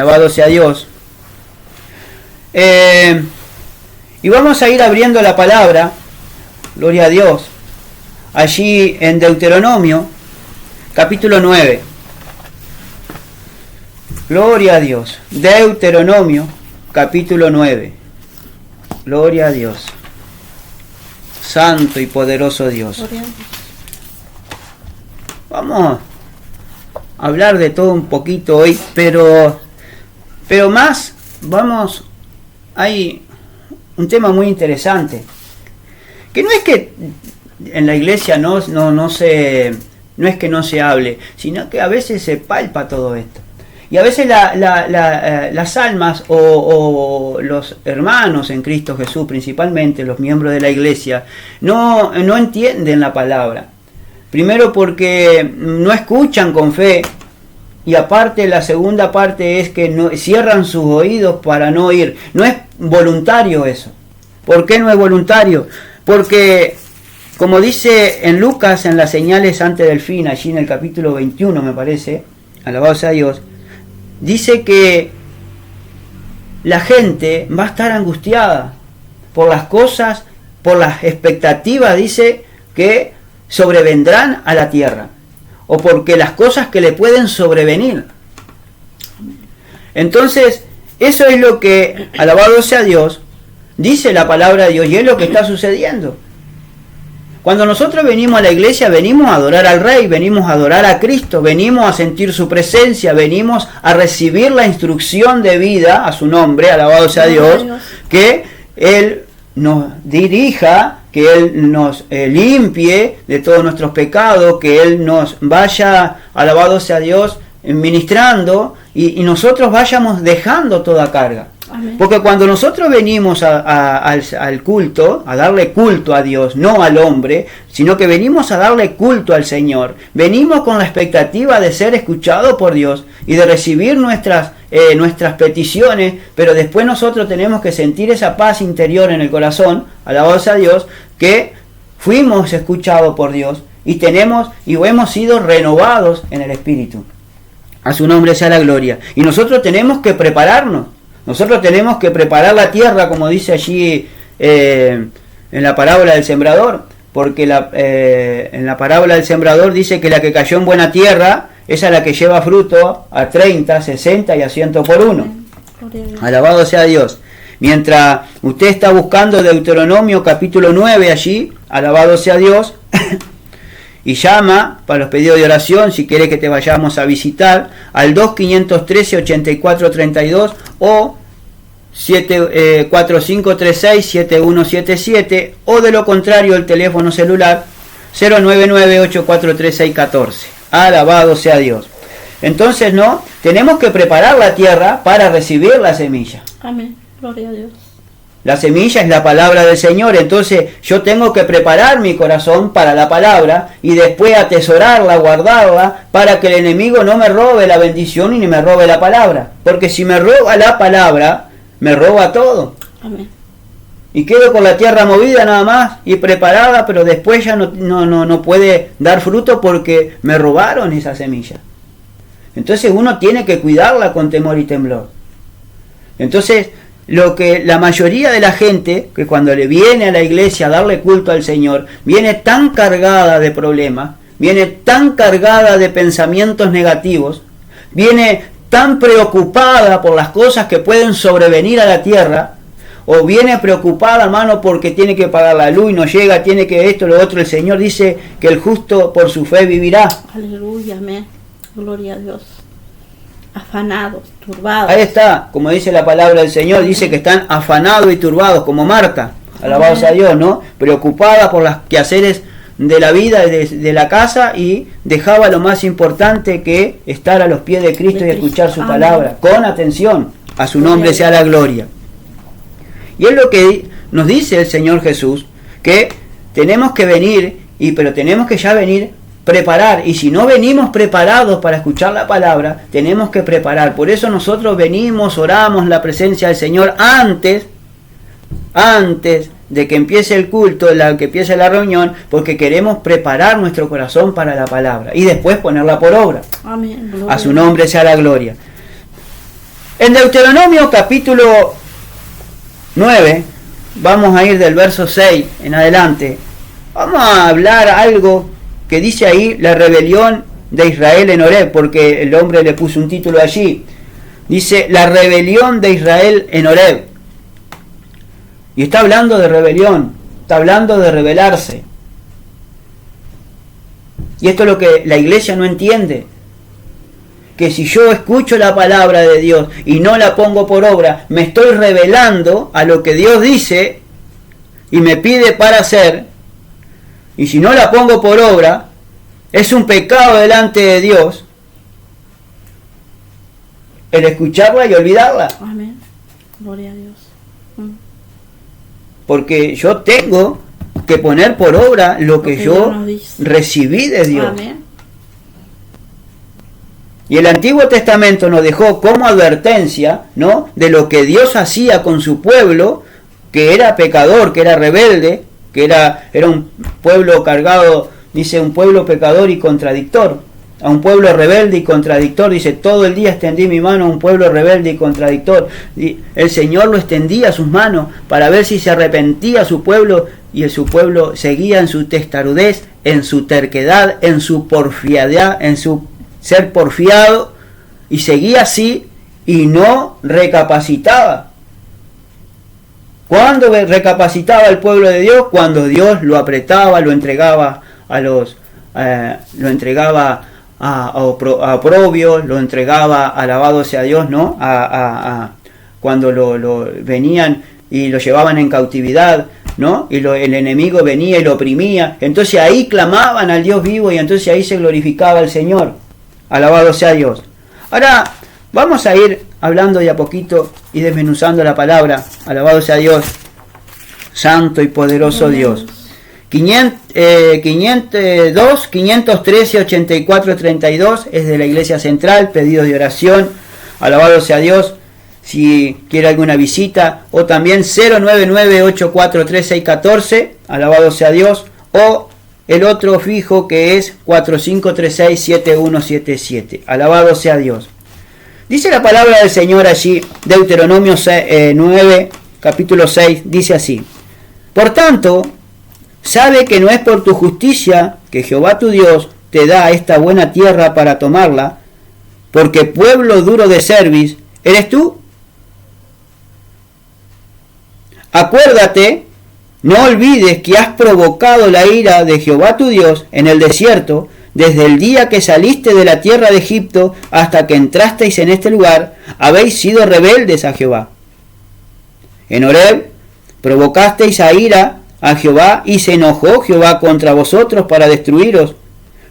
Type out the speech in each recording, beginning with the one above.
Alabado sea Dios. Y vamos a ir abriendo la palabra, gloria a Dios, allí en Deuteronomio, capítulo 9. Gloria a Dios. Deuteronomio, capítulo 9. Gloria a Dios. Santo y poderoso Dios. Vamos a hablar de todo un poquito hoy, pero más hay un tema muy interesante, que no es que en la iglesia no es que no se hable, sino que a veces se palpa todo esto. Y a veces las almas o los hermanos en Cristo Jesús, principalmente los miembros de la iglesia, no entienden la palabra. Primero porque no escuchan con fe, y aparte la segunda parte es que cierran sus oídos para no oír. No es voluntario eso. ¿Por qué no es voluntario? Porque, como dice en Lucas, en las señales antes del fin, allí en el capítulo 21 me parece, alabado sea Dios, dice que la gente va a estar angustiada por las cosas, por las expectativas, dice, que sobrevendrán a la tierra, o porque las cosas que le pueden sobrevenir. Entonces, eso es lo que, alabado sea Dios, dice la palabra de Dios, y es lo que está sucediendo. Cuando nosotros venimos a la iglesia, venimos a adorar al Rey, venimos a adorar a Cristo, venimos a sentir su presencia, venimos a recibir la instrucción de vida a su nombre, alabado sea Dios, que Él nos dirija, que Él nos limpie de todos nuestros pecados, que Él nos vaya, alabado sea Dios, ministrando, y nosotros vayamos dejando toda carga. Amén. Porque cuando nosotros venimos al culto, a darle culto a Dios, no al hombre, sino que venimos a darle culto al Señor, venimos con la expectativa de ser escuchados por Dios y de recibir nuestras peticiones, pero después nosotros tenemos que sentir esa paz interior en el corazón, alabado sea Dios, que fuimos escuchados por Dios y hemos sido renovados en el Espíritu. A su nombre sea la gloria. Y nosotros tenemos que prepararnos. Nosotros tenemos que preparar la tierra, como dice allí en la parábola del sembrador, porque en la parábola del sembrador dice que la que cayó en buena tierra, esa es la que lleva fruto a 30, 60 y a 100 por uno. Alabado sea Dios. Mientras usted está buscando Deuteronomio capítulo 9 allí, alabado sea Dios, y llama para los pedidos de oración, si quiere que te vayamos a visitar, al 2513-8432 o 4536-7177, o de lo contrario el teléfono celular 099-843-614. Alabado sea Dios. Entonces, tenemos que preparar la tierra para recibir la semilla. Amén, gloria a Dios. La semilla es la palabra del Señor, entonces yo tengo que preparar mi corazón para la palabra y después atesorarla, guardarla, para que el enemigo no me robe la bendición y ni me robe la palabra. Porque si me roba la palabra, me roba todo. Amén. Y quedo con la tierra movida nada más y preparada, pero después ya no puede dar fruto porque me robaron esa semilla. Entonces uno tiene que cuidarla con temor y temblor. Entonces, lo que la mayoría de la gente, que cuando le viene a la iglesia a darle culto al Señor, viene tan cargada de problemas, viene tan cargada de pensamientos negativos, viene tan preocupada por las cosas que pueden sobrevenir a la tierra, o viene preocupada, hermano, porque tiene que pagar la luz y no llega, tiene que esto, lo otro. El Señor dice que el justo por su fe vivirá. Aleluya, amén. Gloria a Dios. Afanados, turbados. Ahí está, como dice la palabra del Señor, dice que están afanados y turbados, como Marta, alabados a Dios, ¿no? Preocupada por los quehaceres de la vida, de la casa, y dejaba lo más importante, que estar a los pies de Cristo y escuchar su palabra, con atención. A su nombre sea la gloria. Y es lo que nos dice el Señor Jesús, que tenemos que venir, pero tenemos que ya venir preparar, y si no venimos preparados para escuchar la palabra, tenemos que preparar. Por eso nosotros venimos, oramos la presencia del Señor antes de que empiece el culto, que empiece la reunión, porque queremos preparar nuestro corazón para la palabra y después ponerla por obra. Amén. A su nombre sea la gloria. En Deuteronomio capítulo 9, vamos a ir del verso 6 en adelante, vamos a hablar algo que dice ahí la rebelión de Israel en Horeb, porque el hombre le puso un título allí. Dice la rebelión de Israel en Horeb. Y está hablando de rebelión, está hablando de rebelarse. Y esto es lo que la iglesia no entiende. Que si yo escucho la palabra de Dios y no la pongo por obra, me estoy rebelando a lo que Dios dice y me pide para hacer. Y si no la pongo por obra, es un pecado delante de Dios el escucharla y olvidarla. Amén. Gloria a Dios. Porque yo tengo que poner por obra lo que yo recibí de Dios. Amén. Y el Antiguo Testamento nos dejó como advertencia, ¿no?, de lo que Dios hacía con su pueblo, que era pecador, que era rebelde, que era un pueblo cargado, dice, un pueblo pecador y contradictor. A un pueblo rebelde y contradictor, dice, todo el día extendí mi mano a un pueblo rebelde y contradictor. Y el Señor lo extendía sus manos para ver si se arrepentía su pueblo, y su pueblo seguía en su testarudez, en su terquedad, en su porfiadad, en su ser porfiado, y seguía así y no recapacitaba. ¿Cuándo recapacitaba el pueblo de Dios? Cuando Dios lo apretaba, lo entregaba a oprobio, lo entregaba, alabado sea Dios, ¿no? Cuando lo venían y lo llevaban en cautividad, ¿no? Y el enemigo venía y lo oprimía. Entonces ahí clamaban al Dios vivo y entonces ahí se glorificaba el Señor. Alabado sea Dios. Ahora vamos a ir hablando de a poquito y desmenuzando la palabra. Alabado sea Dios, santo y poderoso Dios. 502, 513, 84, 32 es de la Iglesia Central, pedidos de oración. Alabado sea Dios. Si quiere alguna visita, o también 099-843-614, alabado sea Dios, o el otro fijo que es 4536-7177, alabado sea Dios. Dice la palabra del Señor allí, Deuteronomio 9, capítulo 6, dice así: por tanto, sabe que no es por tu justicia que Jehová tu Dios te da esta buena tierra para tomarla, porque pueblo duro de cerviz eres tú. Acuérdate, no olvides que has provocado la ira de Jehová tu Dios en el desierto, desde el día que saliste de la tierra de Egipto hasta que entrasteis en este lugar, habéis sido rebeldes a Jehová. En Horeb provocasteis a ira a Jehová y se enojó Jehová contra vosotros para destruiros.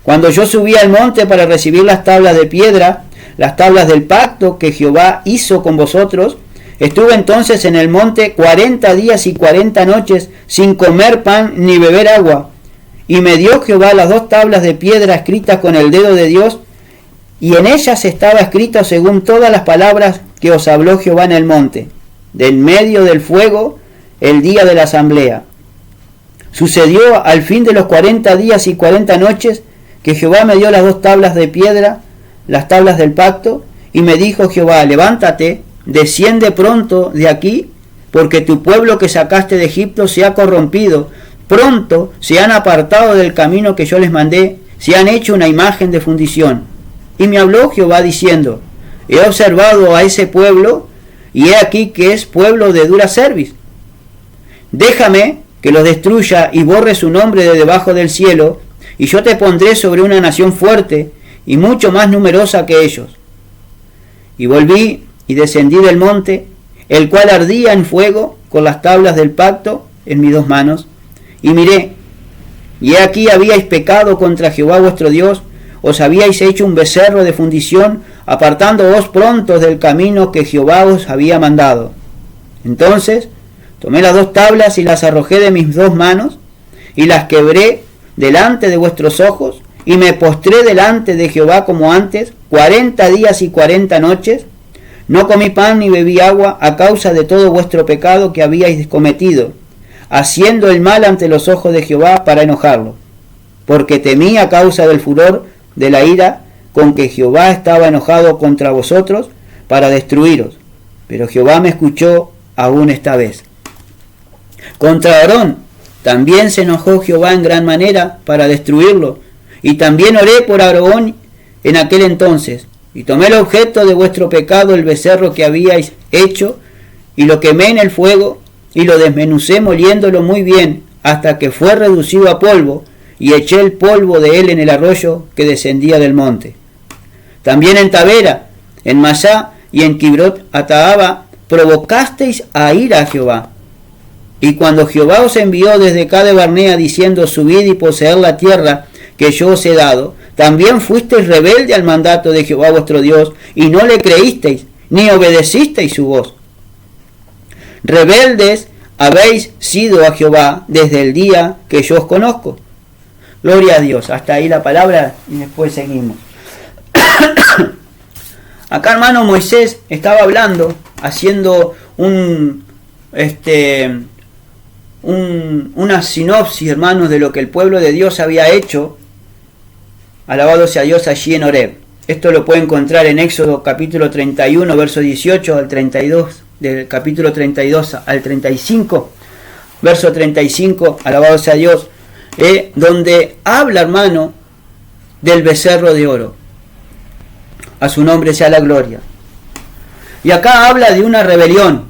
Cuando yo subí al monte para recibir las tablas de piedra, las tablas del pacto que Jehová hizo con vosotros, estuve entonces en el monte 40 días y 40 noches sin comer pan ni beber agua. Y me dio Jehová las 2 tablas de piedra escritas con el dedo de Dios, y en ellas estaba escrito según todas las palabras que os habló Jehová en el monte, del medio del fuego, el día de la asamblea. Sucedió al fin de los 40 días y 40 noches que Jehová me dio las 2 tablas de piedra, las tablas del pacto, y me dijo Jehová: levántate, desciende pronto de aquí, porque tu pueblo que sacaste de Egipto se ha corrompido, pronto se han apartado del camino que yo les mandé, se han hecho una imagen de fundición. Y me habló Jehová diciendo: he observado a ese pueblo, y he aquí que es pueblo de dura cerviz. Déjame que los destruya y borre su nombre de debajo del cielo, y yo te pondré sobre una nación fuerte y mucho más numerosa que ellos. Y volví y descendí del monte, el cual ardía en fuego, con las tablas del pacto en mis 2 manos, y miré, y he aquí habíais pecado contra Jehová vuestro Dios, os habíais hecho un becerro de fundición, apartándoos pronto del camino que Jehová os había mandado. Entonces tomé las 2 tablas y las arrojé de mis 2 manos, y las quebré delante de vuestros ojos, y me postré delante de Jehová como antes, 40 días y 40 noches, no comí pan ni bebí agua a causa de todo vuestro pecado que habíais cometido, haciendo el mal ante los ojos de Jehová para enojarlo, porque temí a causa del furor de la ira con que Jehová estaba enojado contra vosotros para destruiros. pero Jehová me escuchó aún esta vez. Contra Aarón también se enojó Jehová en gran manera para destruirlo, y también oré por Aarón en aquel entonces, y tomé el objeto de vuestro pecado, el becerro que habíais hecho, y lo quemé en el fuego, y lo desmenucé moliéndolo muy bien, hasta que fue reducido a polvo, y eché el polvo de él en el arroyo que descendía del monte. También en Tabera, en Masá y en Kibrot Ataaba provocasteis a ir a Jehová. Y cuando Jehová os envió desde Cades Barnea diciendo subid y poseed la tierra que yo os he dado, también fuisteis rebelde al mandato de Jehová vuestro Dios, y no le creísteis, ni obedecisteis su voz. Rebeldes habéis sido a Jehová desde el día que yo os conozco. Gloria a Dios. Hasta ahí la palabra y después seguimos. Acá, hermano, Moisés estaba hablando, haciendo una sinopsis, hermanos, de lo que el pueblo de Dios había hecho. Alabado sea Dios allí en Horeb. Esto lo puede encontrar en Éxodo capítulo 31, verso 18 al 32, del capítulo 32 al 35, verso 35, alabado sea Dios, donde habla, hermano, del becerro de oro. A su nombre sea la gloria. Y acá habla de una rebelión.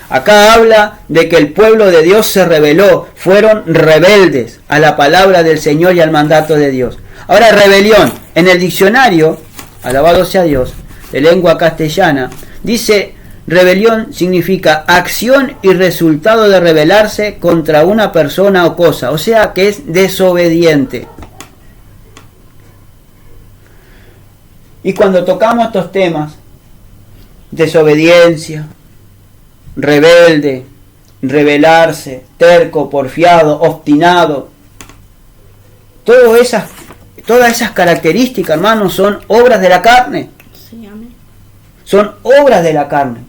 Acá habla de que el pueblo de Dios se rebeló, fueron rebeldes a la palabra del Señor y al mandato de Dios. Ahora, rebelión, en el diccionario, alabado sea Dios, de lengua castellana, dice, rebelión significa acción y resultado de rebelarse contra una persona o cosa, o sea que es desobediente. Y cuando tocamos estos temas, desobediencia, rebelde, rebelarse, terco, porfiado, obstinado, todas esas características, hermanos, son obras de la carne. Sí, amén. Son obras de la carne.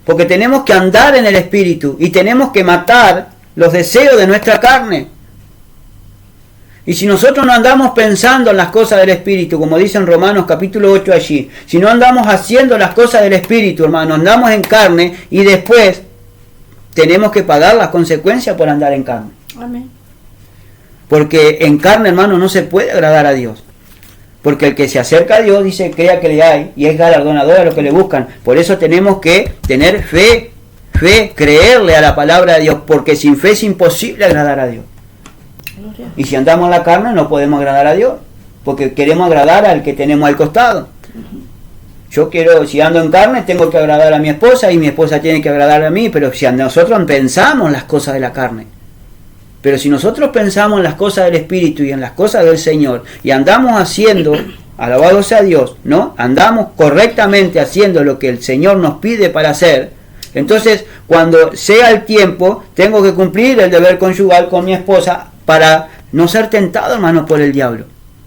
Porque tenemos que andar en el Espíritu y tenemos que matar los deseos de nuestra carne. Y si nosotros no andamos pensando en las cosas del Espíritu, como dice en Romanos capítulo 8 allí, si no andamos haciendo las cosas del Espíritu, hermano, andamos en carne y después tenemos que pagar las consecuencias por andar en carne. Amén. Porque en carne, hermano, no se puede agradar a Dios. Porque el que se acerca a Dios dice, crea que le hay, y es galardonador a los que le buscan. Por eso tenemos que tener fe, creerle a la palabra de Dios, porque sin fe es imposible agradar a Dios. Y si andamos en la carne no podemos agradar a Dios, porque queremos agradar al que tenemos al costado. Yo quiero, si ando en carne, tengo que agradar a mi esposa y mi esposa tiene que agradar a mí, pero si nosotros pensamos las cosas de la carne, pero si nosotros pensamos en las cosas del Espíritu y en las cosas del Señor y andamos haciendo, alabado sea Dios, ¿no? Andamos correctamente haciendo lo que el Señor nos pide para hacer, entonces cuando sea el tiempo, tengo que cumplir el deber conyugal con mi esposa para no ser tentado, hermano, por el diablo.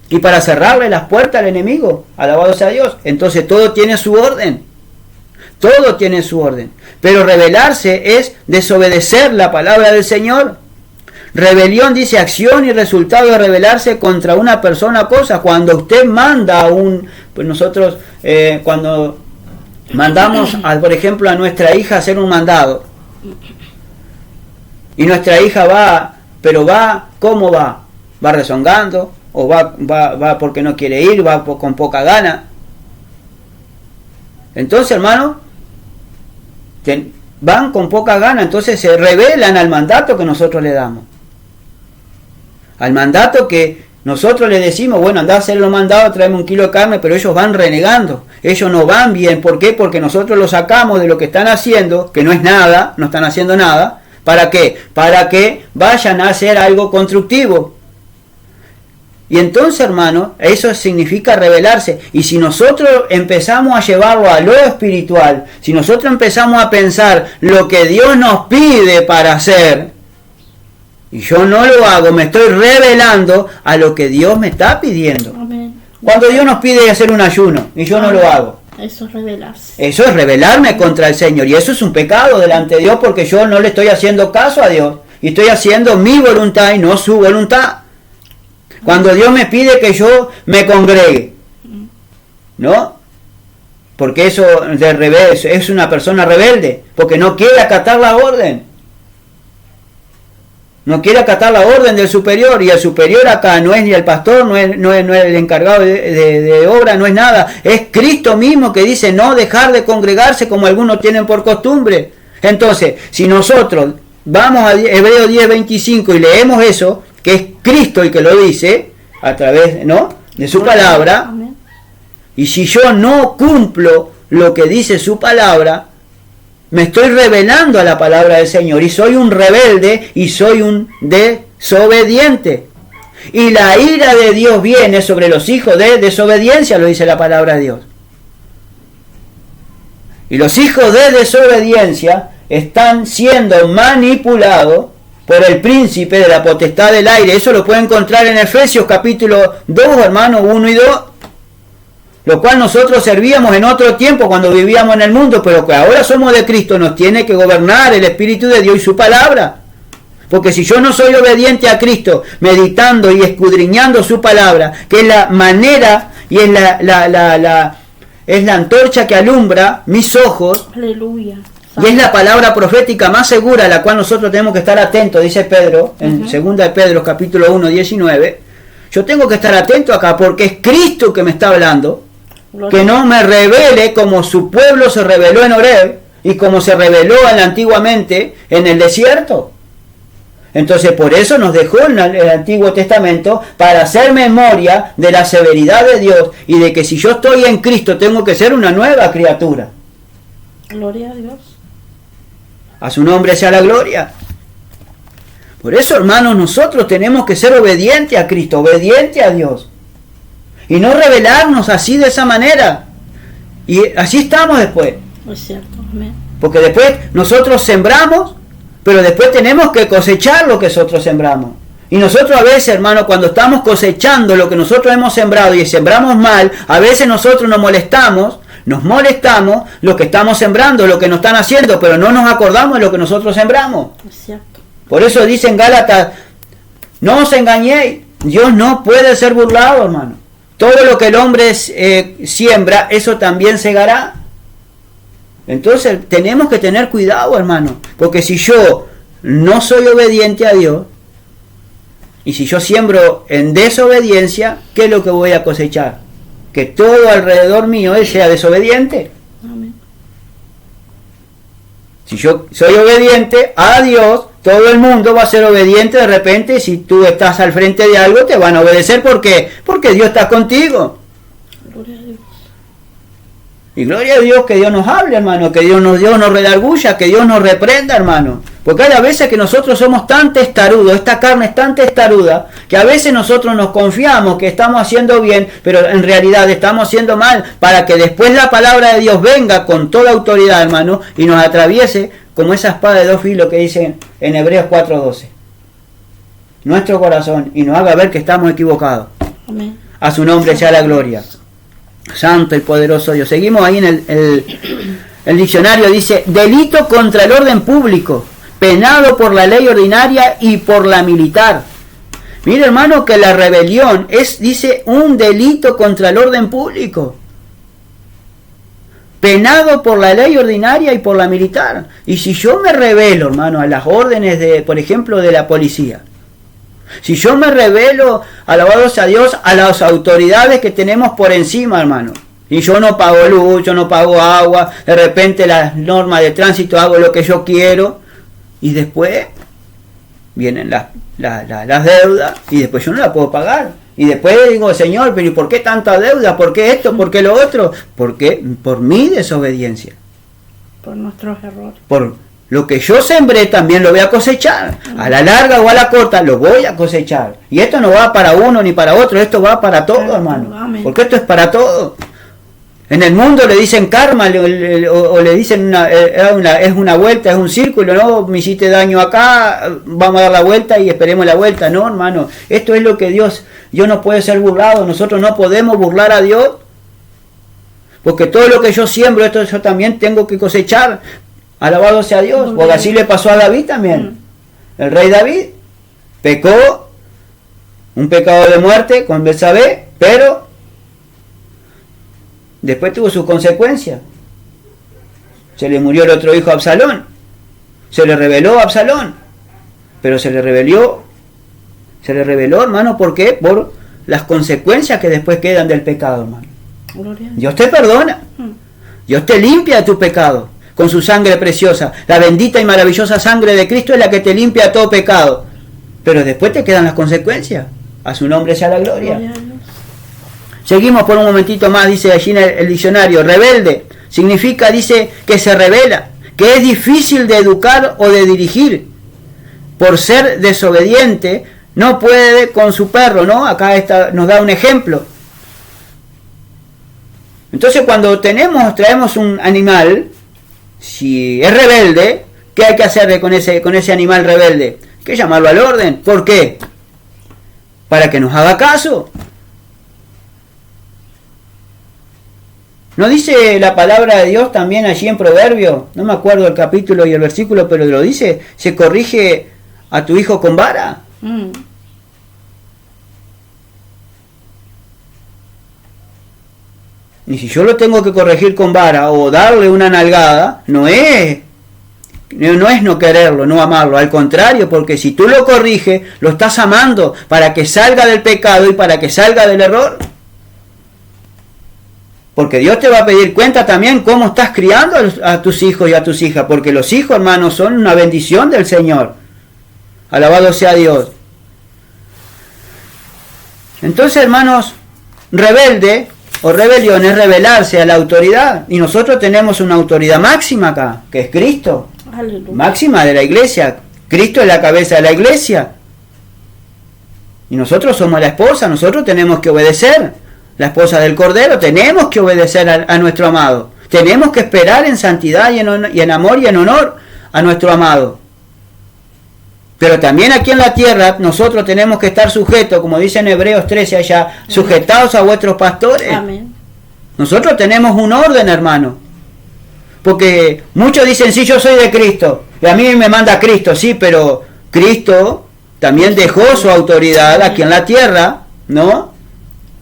Y para cerrarle las puertas al enemigo, alabado sea Dios. Entonces todo tiene su orden. Todo tiene su orden. Pero rebelarse es desobedecer la palabra del Señor. Rebelión dice acción y resultado de rebelarse contra una persona o cosa. Cuando usted manda pues nosotros cuando mandamos, por ejemplo, a nuestra hija a hacer un mandado. Y nuestra hija va, pero va, ¿cómo va? ¿Va rezongando? ¿O va porque no quiere ir? ¿Va con poca gana? Entonces, hermano, van con poca gana, entonces se rebelan al mandato que nosotros le damos. Al mandato que nosotros le decimos, bueno, andá a hacer los mandados, tráeme 1 kilo de carne, pero ellos van renegando. Ellos no van bien. ¿Por qué? Porque nosotros los sacamos de lo que están haciendo, que no es nada, no están haciendo nada. ¿Para qué? Para que vayan a hacer algo constructivo. Y entonces, hermano, eso significa rebelarse. Y si nosotros empezamos a llevarlo a lo espiritual, si nosotros empezamos a pensar lo que Dios nos pide para hacer, y yo no lo hago, me estoy rebelando a lo que Dios me está pidiendo. Amén. Cuando Dios nos pide hacer un ayuno, y yo no lo hago. Eso es rebelarse. Eso es rebelarme contra el Señor. Y eso es un pecado delante de Dios porque yo no le estoy haciendo caso a Dios. Y estoy haciendo mi voluntad y no su voluntad. Cuando Dios me pide que yo me congregue, ¿no? porque eso de revés es una persona rebelde, porque no quiere acatar la orden. No quiere acatar la orden del superior, y el superior acá no es ni el pastor, no es el encargado de obra, no es nada. Es Cristo mismo que dice no dejar de congregarse como algunos tienen por costumbre. Entonces, si nosotros vamos a Hebreos 10:25 y leemos eso, que es Cristo el que lo dice, a través, ¿no?, de su palabra, Amén. y si yo no cumplo lo que dice su palabra, me estoy rebelando a la palabra del Señor, y soy un rebelde y soy un desobediente. Y la ira de Dios viene sobre los hijos de desobediencia, lo dice la palabra de Dios. Y los hijos de desobediencia están siendo manipulados por el príncipe de la potestad del aire. Eso lo pueden encontrar en Efesios capítulo 2, hermanos, 1 y 2. Lo cual nosotros servíamos en otro tiempo cuando vivíamos en el mundo, pero que ahora somos de Cristo, nos tiene que gobernar el Espíritu de Dios y su palabra. Porque si yo no soy obediente a Cristo, meditando y escudriñando su palabra, que es la manera y es la antorcha que alumbra mis ojos, Aleluya. y es la palabra profética más segura a la cual nosotros tenemos que estar atentos, dice Pedro, en 2 de Pedro capítulo 1, 19. Yo tengo que estar atento acá porque es Cristo que me está hablando. Que no me revele como su pueblo se rebeló en Horeb y como se rebeló antiguamente en el desierto. Entonces por eso nos dejó en el Antiguo Testamento, para hacer memoria de la severidad de Dios y de que si yo estoy en Cristo tengo que ser una nueva criatura. Gloria a Dios. A su nombre sea la gloria. Por eso, hermanos, nosotros tenemos que ser obedientes a Cristo, obedientes a Dios. Y no rebelarnos así de esa manera. Y así estamos después. Es cierto. Amén. Porque después nosotros sembramos, pero después tenemos que cosechar lo que nosotros sembramos. Y nosotros a veces, hermano, cuando estamos cosechando lo que nosotros hemos sembrado y sembramos mal, a veces nosotros nos molestamos lo que estamos sembrando, lo que nos están haciendo, pero no nos acordamos de lo que nosotros sembramos. Es cierto. Por eso dice en Gálatas, no os engañéis, Dios no puede ser burlado, hermano. Todo lo que el hombre siembra, eso también segará. Entonces tenemos que tener cuidado, hermano, porque si yo no soy obediente a Dios, y si yo siembro en desobediencia, ¿qué es lo que voy a cosechar? Que todo alrededor mío sea desobediente. Amén. Si yo soy obediente a Dios, todo el mundo va a ser obediente de repente. Si tú estás al frente de algo, te van a obedecer. ¿Por qué? Porque Dios está contigo. Gloria a Dios. Y gloria a Dios que Dios nos hable, hermano, que Dios nos redarguya, que Dios nos reprenda, hermano. Porque hay veces que nosotros somos tan testarudos, esta carne es tan testaruda, que a veces nosotros nos confiamos que estamos haciendo bien, pero en realidad estamos haciendo mal, para que después la palabra de Dios venga con toda autoridad, hermano, y nos atraviese como esa espada de dos filos que dice en Hebreos 4:12. Nuestro corazón, y nos haga ver que estamos equivocados. Amén. A su nombre sea la gloria. Santo y poderoso Dios. Seguimos ahí en el diccionario, dice, delito contra el orden público, penado por la ley ordinaria y por la militar. Mire, hermano, que la rebelión dice, un delito contra el orden público, penado por la ley ordinaria y por la militar. Y si yo me rebelo, hermano, a las órdenes por ejemplo, de la policía, si yo me rebelo, alabado sea Dios, a las autoridades que tenemos por encima, hermano, y yo no pago luz, yo no pago agua, de repente las normas de tránsito, hago lo que yo quiero, y después vienen las deudas, y después yo no las puedo pagar. Y después digo, Señor, pero ¿y por qué tanta deuda? ¿Por qué esto? ¿Por qué lo otro? Porque por mi desobediencia. Por nuestros errores. Por lo que yo sembré también lo voy a cosechar. A la larga o a la corta lo voy a cosechar. Y esto no va para uno ni para otro, esto va para todo, hermano. Porque esto es para todo. En el mundo le dicen karma, o le dicen es una vuelta, es un círculo, no, me hiciste daño acá, vamos a dar la vuelta y esperemos la vuelta. No, hermano, esto es lo que Dios no puede ser burlado, nosotros no podemos burlar a Dios, porque todo lo que yo siembro, esto yo también tengo que cosechar. Alabado sea Dios, porque así le pasó a David también. El rey David pecó, un pecado de muerte con Betsabé, pero después tuvo sus consecuencias. Se le murió el otro hijo a Absalón. Se le rebeló a Absalón. Pero se le rebeló, hermano, ¿por qué? Por las consecuencias que después quedan del pecado, hermano. Gloria a Dios. Dios te perdona. Dios te limpia de tu pecado con su sangre preciosa. La bendita y maravillosa sangre de Cristo es la que te limpia de todo pecado. Pero después te quedan las consecuencias. A su nombre sea la gloria. Gloria a Dios. Seguimos por un momentito más, dice allí en el diccionario. Rebelde significa, dice, que se rebela, que es difícil de educar o de dirigir. Por ser desobediente, no puede con su perro, ¿no? Acá nos da un ejemplo. Entonces cuando traemos un animal, si es rebelde, ¿qué hay que hacer con ese animal rebelde? Hay que llamarlo al orden. ¿Por qué? Para que nos haga caso. ¿No dice la palabra de Dios también allí en Proverbios? No me acuerdo el capítulo y el versículo, pero lo dice. Se corrige a tu hijo con vara. Y si yo lo tengo que corregir con vara o darle una nalgada, no es no quererlo, no amarlo. Al contrario, porque si tú lo corriges, lo estás amando para que salga del pecado y para que salga del error. Porque Dios te va a pedir cuenta también cómo estás criando a tus hijos y a tus hijas. Porque los hijos, hermanos, son una bendición del Señor. Alabado sea Dios. Entonces, hermanos, rebelde o rebelión es rebelarse a la autoridad. Y nosotros tenemos una autoridad máxima acá, que es Cristo. Aleluya. Máxima de la iglesia. Cristo es la cabeza de la iglesia. Y nosotros somos la esposa, nosotros tenemos que obedecer. La esposa del Cordero, tenemos que obedecer a nuestro amado. Tenemos que esperar en santidad y en amor y en honor a nuestro amado. Pero también aquí en la tierra nosotros tenemos que estar sujetos, como dice en Hebreos 13 allá, sujetados a vuestros pastores. Amén. Nosotros tenemos un orden, hermano. Porque muchos dicen, sí, yo soy de Cristo. Y a mí me manda Cristo, sí, pero Cristo también dejó su autoridad aquí en la tierra, ¿no?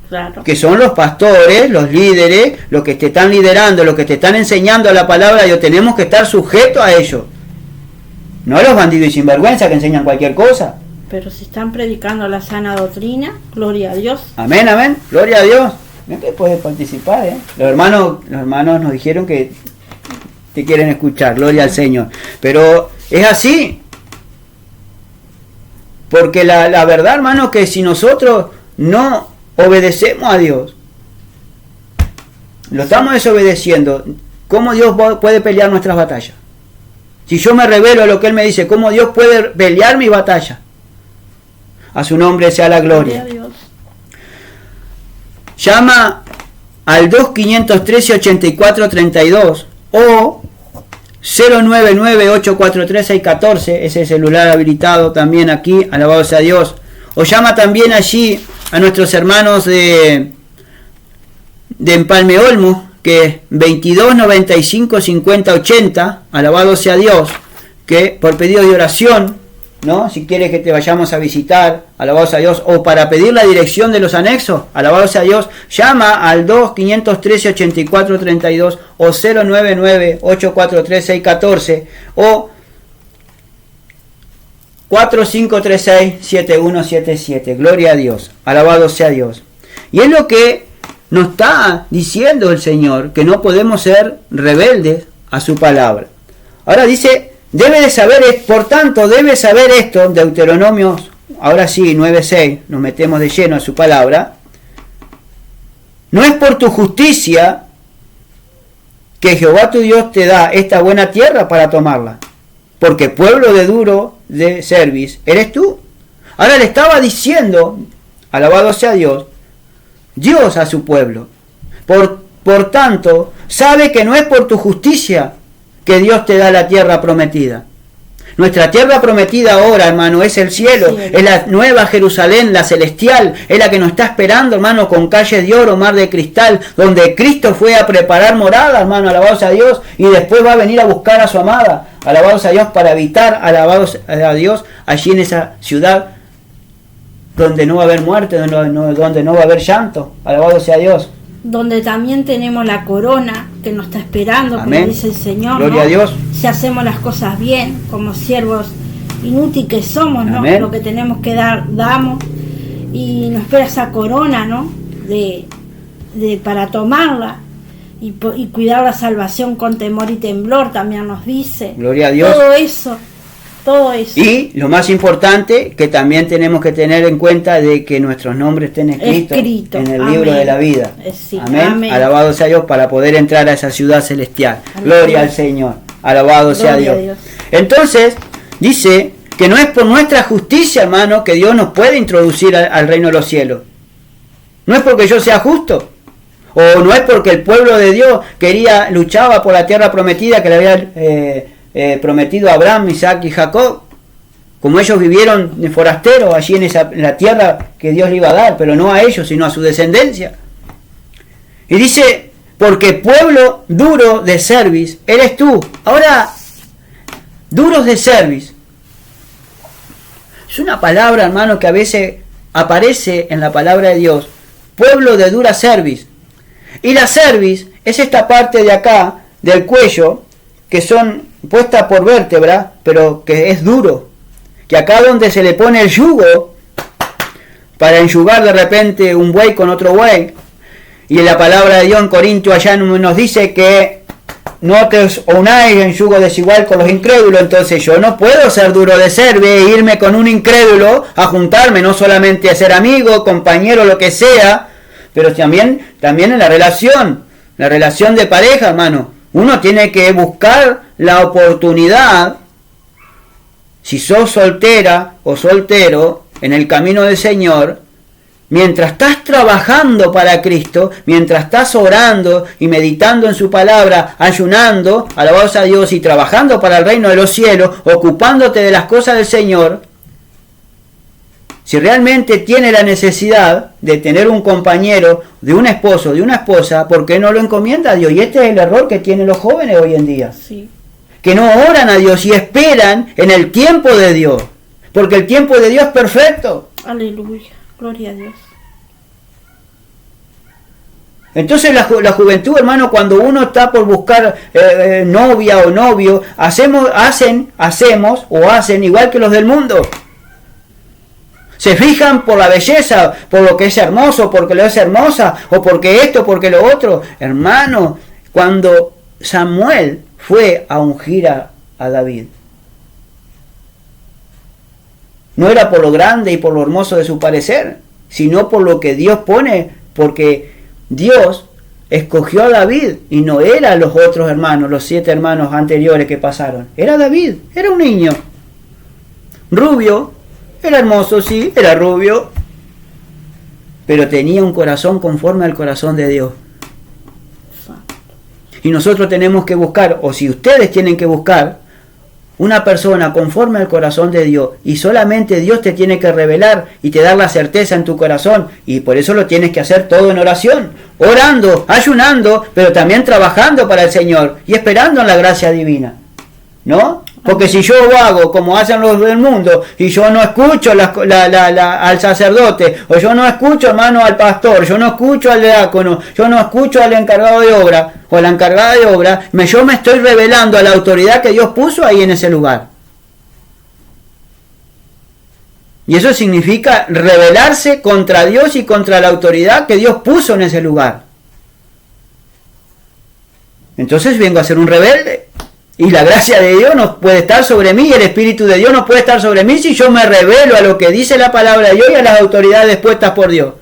Claro. Que son los pastores, los líderes, los que te están liderando, los que te están enseñando la palabra de Dios. Tenemos que estar sujetos a ellos. No a los bandidos y sinvergüenza que enseñan cualquier cosa. Pero si están predicando la sana doctrina, gloria a Dios. Amén, amén. Gloria a Dios. Ven que puedes participar, ¿eh? Los hermanos nos dijeron que te quieren escuchar. Gloria al Señor. Pero es así. Porque la verdad, hermano, que si nosotros no obedecemos a Dios, lo estamos desobedeciendo, ¿cómo Dios puede pelear nuestras batallas? Si yo me revelo a lo que Él me dice, ¿cómo Dios puede pelear mi batalla? A su nombre sea la gloria. Gloria a Dios. Llama al 2513-8432 o 099-843-614, ese celular habilitado también aquí, alabado sea Dios. O llama también allí a nuestros hermanos de Empalme Olmos, que es 22 95 50 80, alabado sea Dios, que por pedido de oración, ¿no? Si quieres que te vayamos a visitar, alabado sea Dios, o para pedir la dirección de los anexos, alabado sea Dios, llama al 2-513-8432 o 099-843-614 o 4536-7177. Gloria a Dios, alabado sea Dios. Y es lo que nos está diciendo el Señor, que no podemos ser rebeldes a su palabra. Ahora dice, por tanto, debe saber esto, Deuteronomio, ahora sí, 9:6, nos metemos de lleno a su palabra. No es por tu justicia que Jehová tu Dios te da esta buena tierra para tomarla, porque pueblo de duro de cerviz eres tú. Ahora le estaba diciendo, alabado sea Dios a su pueblo. Por tanto, sabe que no es por tu justicia que Dios te da la tierra prometida. Nuestra tierra prometida ahora, hermano, es el cielo, es la nueva Jerusalén, la celestial, es la que nos está esperando, hermano, con calles de oro, mar de cristal, donde Cristo fue a preparar morada, hermano, alabados a Dios, y después va a venir a buscar a su amada, alabados a Dios, para habitar, alabados a Dios, allí en esa ciudad, donde no va a haber muerte, donde no va a haber llanto, alabado sea Dios. donde también tenemos la corona que nos está esperando, Amén. como dice el Señor, Gloria ¿no? a Dios. Si hacemos las cosas bien, como siervos inútiles que somos, ¿no? Amén. Lo que tenemos que dar, damos, y nos espera esa corona, ¿no? Para tomarla y cuidar la salvación con temor y temblor, también nos dice. Gloria a Dios. Todo eso. Y lo más importante, que también tenemos que tener en cuenta de que nuestros nombres estén escritos en el Amén. libro de la vida. Sí, Amén. amén. Alabado sea Dios para poder entrar a esa ciudad celestial. Amén. Gloria al Señor. Alabado sea Gloria Dios. a Dios. Entonces, dice que no es por nuestra justicia, hermano, que Dios nos puede introducir al reino de los cielos. No es porque yo sea justo. O no es porque el pueblo de Dios luchaba por la tierra prometida que le había prometido a Abraham, Isaac y Jacob. Como ellos vivieron de forasteros allí en la tierra que Dios le iba a dar, pero no a ellos, sino a su descendencia. Y dice, porque pueblo duro de cerviz eres tú. Ahora, duros de cerviz. Es una palabra, hermano, que a veces aparece en la palabra de Dios. Pueblo de dura cerviz. Y la cerviz es esta parte de acá, del cuello, que son puestas por vértebra, pero que es duro. Que acá donde se le pone el yugo, para enjugar de repente un buey con otro buey. Y en la palabra de Dios en Corintios allá nos dice que no te unáis en yugo desigual con los incrédulos. Entonces yo no puedo ser duro de cerviz e irme con un incrédulo a juntarme, no solamente a ser amigo, compañero, lo que sea, pero también en la relación de pareja, hermano. Uno tiene que buscar la oportunidad, si sos soltera o soltero, en el camino del Señor, mientras estás trabajando para Cristo, mientras estás orando y meditando en su palabra, ayunando, alabados a Dios, y trabajando para el reino de los cielos, ocupándote de las cosas del Señor, si realmente tiene la necesidad de tener un compañero, de un esposo, de una esposa, ¿por qué no lo encomienda a Dios? Y este es el error que tienen los jóvenes hoy en día. Sí. Que no oran a Dios y esperan en el tiempo de Dios. Porque el tiempo de Dios es perfecto. Aleluya. Gloria a Dios. Entonces la juventud, hermano, cuando uno está por buscar novia o novio, hacen igual que los del mundo. Se fijan por la belleza, por lo que es hermoso, porque lo es hermosa, o porque esto, porque lo otro. Hermano, cuando Samuel fue a ungir a David, no era por lo grande y por lo hermoso de su parecer, sino por lo que Dios pone, porque Dios escogió a David y no eran los otros hermanos, los 7 hermanos anteriores que pasaron. Era David, era un niño, rubio. Era hermoso, sí, era rubio, pero tenía un corazón conforme al corazón de Dios. Y nosotros tenemos que buscar, o si ustedes tienen que buscar, una persona conforme al corazón de Dios. Y solamente Dios te tiene que revelar y te dar la certeza en tu corazón. Y por eso lo tienes que hacer todo en oración. Orando, ayunando, pero también trabajando para el Señor y esperando en la gracia divina. ¿No? Porque si yo hago como hacen los del mundo y yo no escucho al sacerdote, o yo no escucho, hermano, al pastor, yo no escucho al diácono, yo no escucho al encargado de obra o a la encargada de obra, yo me estoy revelando a la autoridad que Dios puso ahí en ese lugar. Y eso significa rebelarse contra Dios y contra la autoridad que Dios puso en ese lugar. Entonces vengo a ser un rebelde. Y la gracia de Dios no puede estar sobre mí, y el Espíritu de Dios no puede estar sobre mí si yo me revelo a lo que dice la palabra de Dios y a las autoridades puestas por Dios.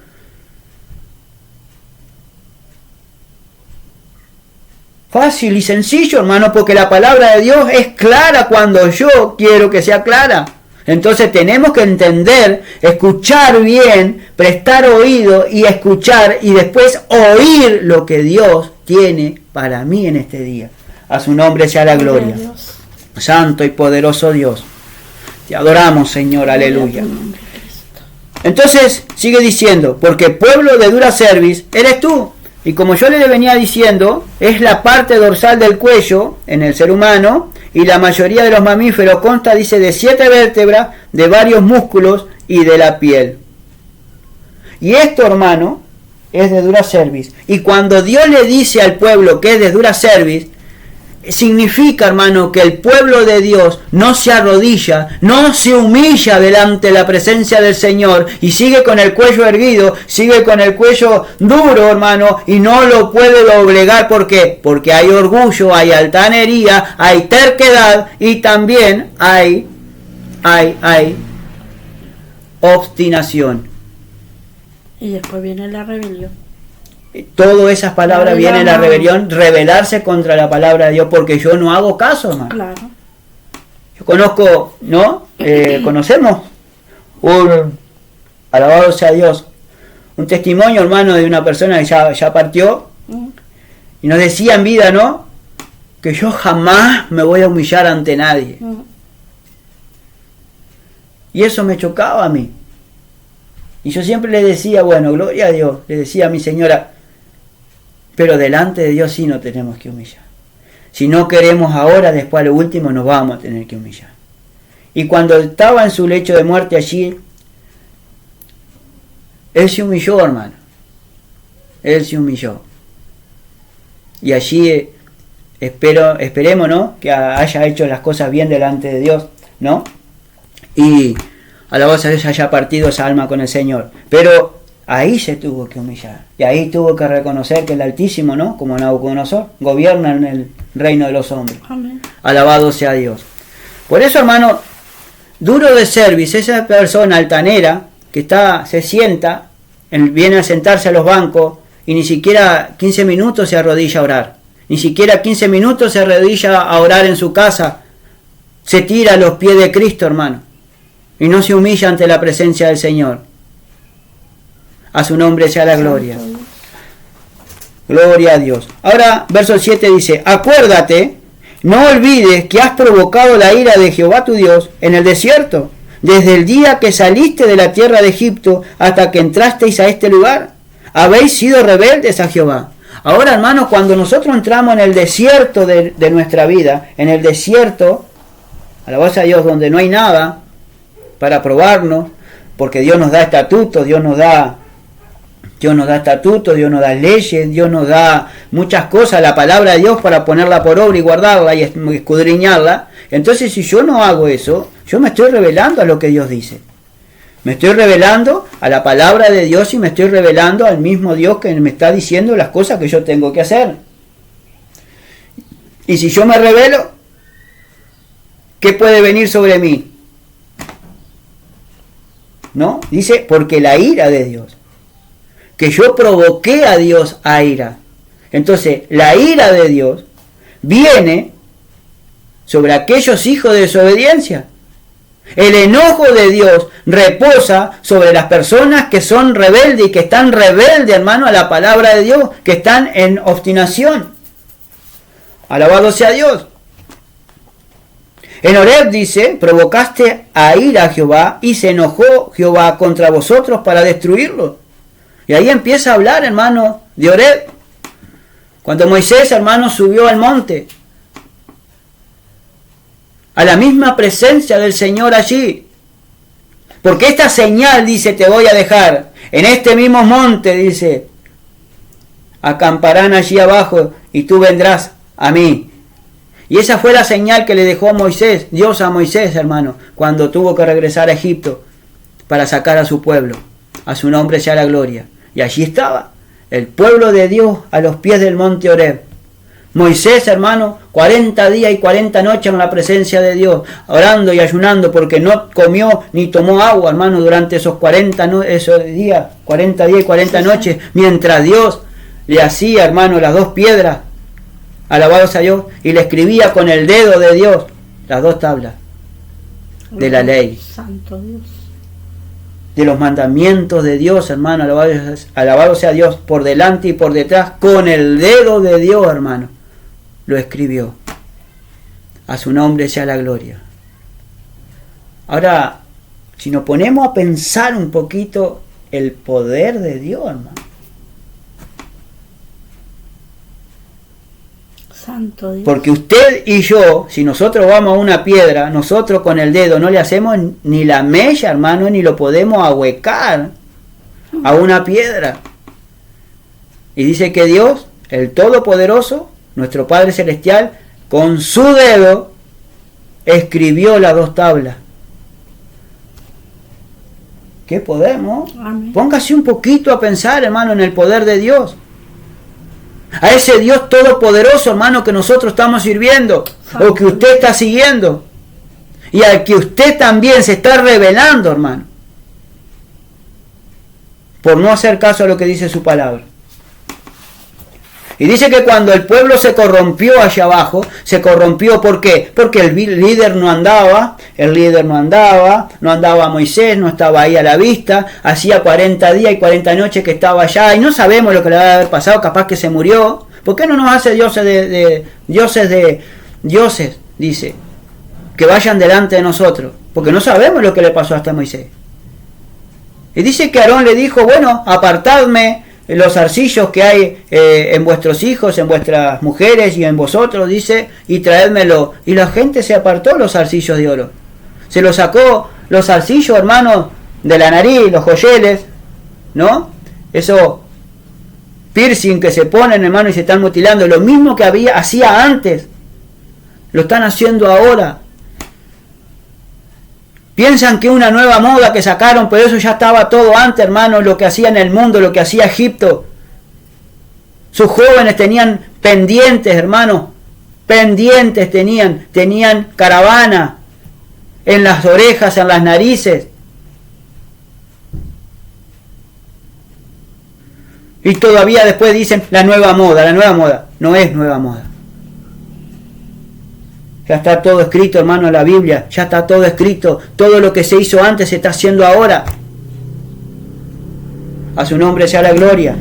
Fácil y sencillo, hermano, porque la palabra de Dios es clara cuando yo quiero que sea clara. Entonces tenemos que entender, escuchar bien, prestar oído y escuchar y después oír lo que Dios tiene para mí en este día. A su nombre sea la gloria. Santo y poderoso Dios. Te adoramos, Señor, aleluya. Entonces sigue diciendo, porque pueblo de dura cerviz eres tú. Y como yo le venía diciendo, es la parte dorsal del cuello en el ser humano, y la mayoría de los mamíferos consta, dice, de 7 vértebras, de varios músculos y de la piel. Y esto, hermano, es de dura cerviz. Y cuando Dios le dice al pueblo que es de dura cerviz, significa, hermano, que el pueblo de Dios no se arrodilla, no se humilla delante de la presencia del Señor y sigue con el cuello erguido, sigue con el cuello duro, hermano, y no lo puede doblegar. ¿Por qué? Porque hay orgullo, hay altanería, hay terquedad y también hay obstinación. Y después viene la rebelión. Todas esas palabras vienen la rebelión, rebelarse contra la palabra de Dios, porque yo no hago caso, hermano. Claro. Yo conozco, ¿no? Conocemos alabado sea Dios, un testimonio, hermano, de una persona que ya partió, y nos decía en vida, ¿no? Que yo jamás me voy a humillar ante nadie. Y eso me chocaba a mí. Y yo siempre le decía, bueno, gloria a Dios, le decía a mi señora, pero delante de Dios sí nos tenemos que humillar. Si no queremos ahora, después a lo último nos vamos a tener que humillar. Y cuando estaba en su lecho de muerte allí, él se humilló, hermano. Él se humilló. Y allí esperemos, ¿no? Que haya hecho las cosas bien delante de Dios, ¿no? Y alabado sea Dios, haya partido esa alma con el Señor. Pero ahí se tuvo que humillar. Y ahí tuvo que reconocer que el Altísimo, ¿no? Como Nabucodonosor, gobierna en el reino de los hombres. Amén. Alabado sea Dios. Por eso, hermano, duro de cerviz, esa persona altanera que se sienta, viene a sentarse a los bancos y ni siquiera 15 minutos se arrodilla a orar. Ni siquiera 15 minutos se arrodilla a orar en su casa. Se tira a los pies de Cristo, hermano. Y no se humilla ante la presencia del Señor. A su nombre sea la gloria. Gloria a Dios. Ahora, verso 7 dice, acuérdate, no olvides que has provocado la ira de Jehová tu Dios en el desierto, desde el día que saliste de la tierra de Egipto hasta que entrasteis a este lugar. Habéis sido rebeldes a Jehová. Ahora, hermanos, cuando nosotros entramos en el desierto de nuestra vida, en el desierto, alabado sea Dios, donde no hay nada para probarnos, porque Dios nos da estatutos, Dios nos da estatutos, Dios nos da leyes, Dios nos da muchas cosas, la palabra de Dios para ponerla por obra y guardarla y escudriñarla. Entonces, si yo no hago eso, yo me estoy revelando a lo que Dios dice. Me estoy revelando a la palabra de Dios y me estoy revelando al mismo Dios que me está diciendo las cosas que yo tengo que hacer. Y si yo me revelo, ¿qué puede venir sobre mí? ¿No? Dice, porque la ira de Dios. Que yo provoqué a Dios a ira. Entonces, la ira de Dios viene sobre aquellos hijos de desobediencia. El enojo de Dios reposa sobre las personas que son rebeldes y que están rebeldes, hermano, a la palabra de Dios, que están en obstinación. Alabado sea Dios. En Horeb dice, provocaste a ira a Jehová y se enojó Jehová contra vosotros para destruirlo. Y ahí empieza a hablar, hermano, de Horeb. Cuando Moisés, hermano, subió al monte, a la misma presencia del Señor allí. Porque esta señal, dice, te voy a dejar. En este mismo monte, dice, acamparán allí abajo y tú vendrás a mí. Y esa fue la señal que le dejó a Moisés, Dios a Moisés, hermano, cuando tuvo que regresar a Egipto para sacar a su pueblo. A su nombre sea la gloria. Y allí estaba el pueblo de Dios a los pies del monte Horeb. Moisés, hermano, 40 días y 40 noches en la presencia de Dios, orando y ayunando, porque no comió ni tomó agua, hermano, durante esos 40 días y 40 noches, mientras Dios le hacía, hermano, las dos piedras, alabados a Dios, y le escribía con el dedo de Dios las dos tablas de la ley. Santo Dios. De los mandamientos de Dios, hermano, alabado sea Dios, por delante y por detrás, con el dedo de Dios, hermano, lo escribió. A su nombre sea la gloria. Ahora, si nos ponemos a pensar un poquito el poder de Dios, hermano. Santo Dios. Porque usted y yo, si nosotros vamos a una piedra, nosotros con el dedo no le hacemos ni la mella, hermano, ni lo podemos ahuecar a una piedra. Y dice que Dios, el Todopoderoso, nuestro Padre Celestial, con su dedo escribió las 2 tablas. ¿Qué podemos? Amén. Póngase un poquito a pensar, hermano, en el poder de Dios. A ese Dios todopoderoso, hermano, que nosotros estamos sirviendo, o que usted está siguiendo, y al que usted también se está revelando, hermano, por no hacer caso a lo que dice su palabra. Y dice que cuando el pueblo se corrompió allá abajo, se corrompió, ¿por qué? Porque el líder no andaba Moisés, no estaba ahí a la vista, hacía 40 días y 40 noches que estaba allá, y no sabemos lo que le va a haber pasado, capaz que se murió. ¿Por qué no nos hace dioses, dice, que vayan delante de nosotros? Porque no sabemos lo que le pasó hasta Moisés. Y dice que Aarón le dijo, bueno, apartadme los zarcillos que hay en vuestros hijos, en vuestras mujeres y en vosotros, dice, y traédmelo. Y la gente se apartó los zarcillos de oro. Se los sacó los zarcillos, hermanos, de la nariz, los joyeles, ¿no? Eso piercing que se ponen, hermano, y se están mutilando. Lo mismo que hacía antes, lo están haciendo ahora. Piensan que una nueva moda que sacaron, pero eso ya estaba todo antes, hermano, lo que hacía en el mundo, lo que hacía Egipto. Sus jóvenes tenían pendientes, hermano, pendientes tenían caravana en las orejas, en las narices. Y todavía después dicen la nueva moda, no es nueva moda. Ya está todo escrito, hermano, en la Biblia. Ya está todo escrito. Todo lo que se hizo antes se está haciendo ahora. A su nombre sea la gloria.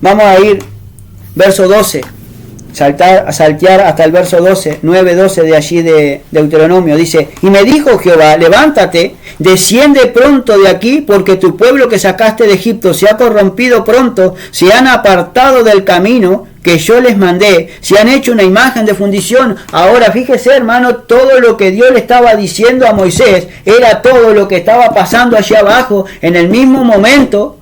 Vamos a ir, verso 12. Saltear hasta el verso 12, 9-12 de allí de Deuteronomio. Dice, y me dijo Jehová, levántate, desciende pronto de aquí, porque tu pueblo que sacaste de Egipto se ha corrompido pronto, se han apartado del camino que yo les mandé, se han hecho una imagen de fundición. Ahora fíjese, hermano, todo lo que Dios le estaba diciendo a Moisés, era todo lo que estaba pasando allá abajo, en el mismo momento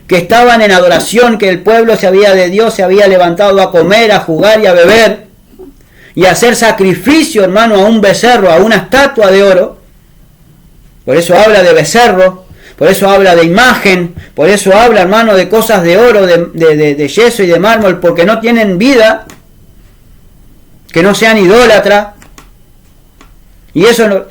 que estaban en adoración, que el pueblo se había levantado a comer, a jugar y a beber, y a hacer sacrificio, hermano, a un becerro, a una estatua de oro. Por eso habla de becerro, por eso habla de imagen, por eso habla, hermano, de cosas de oro, de yeso y de mármol, porque no tienen vida, que no sean idólatras. Y eso,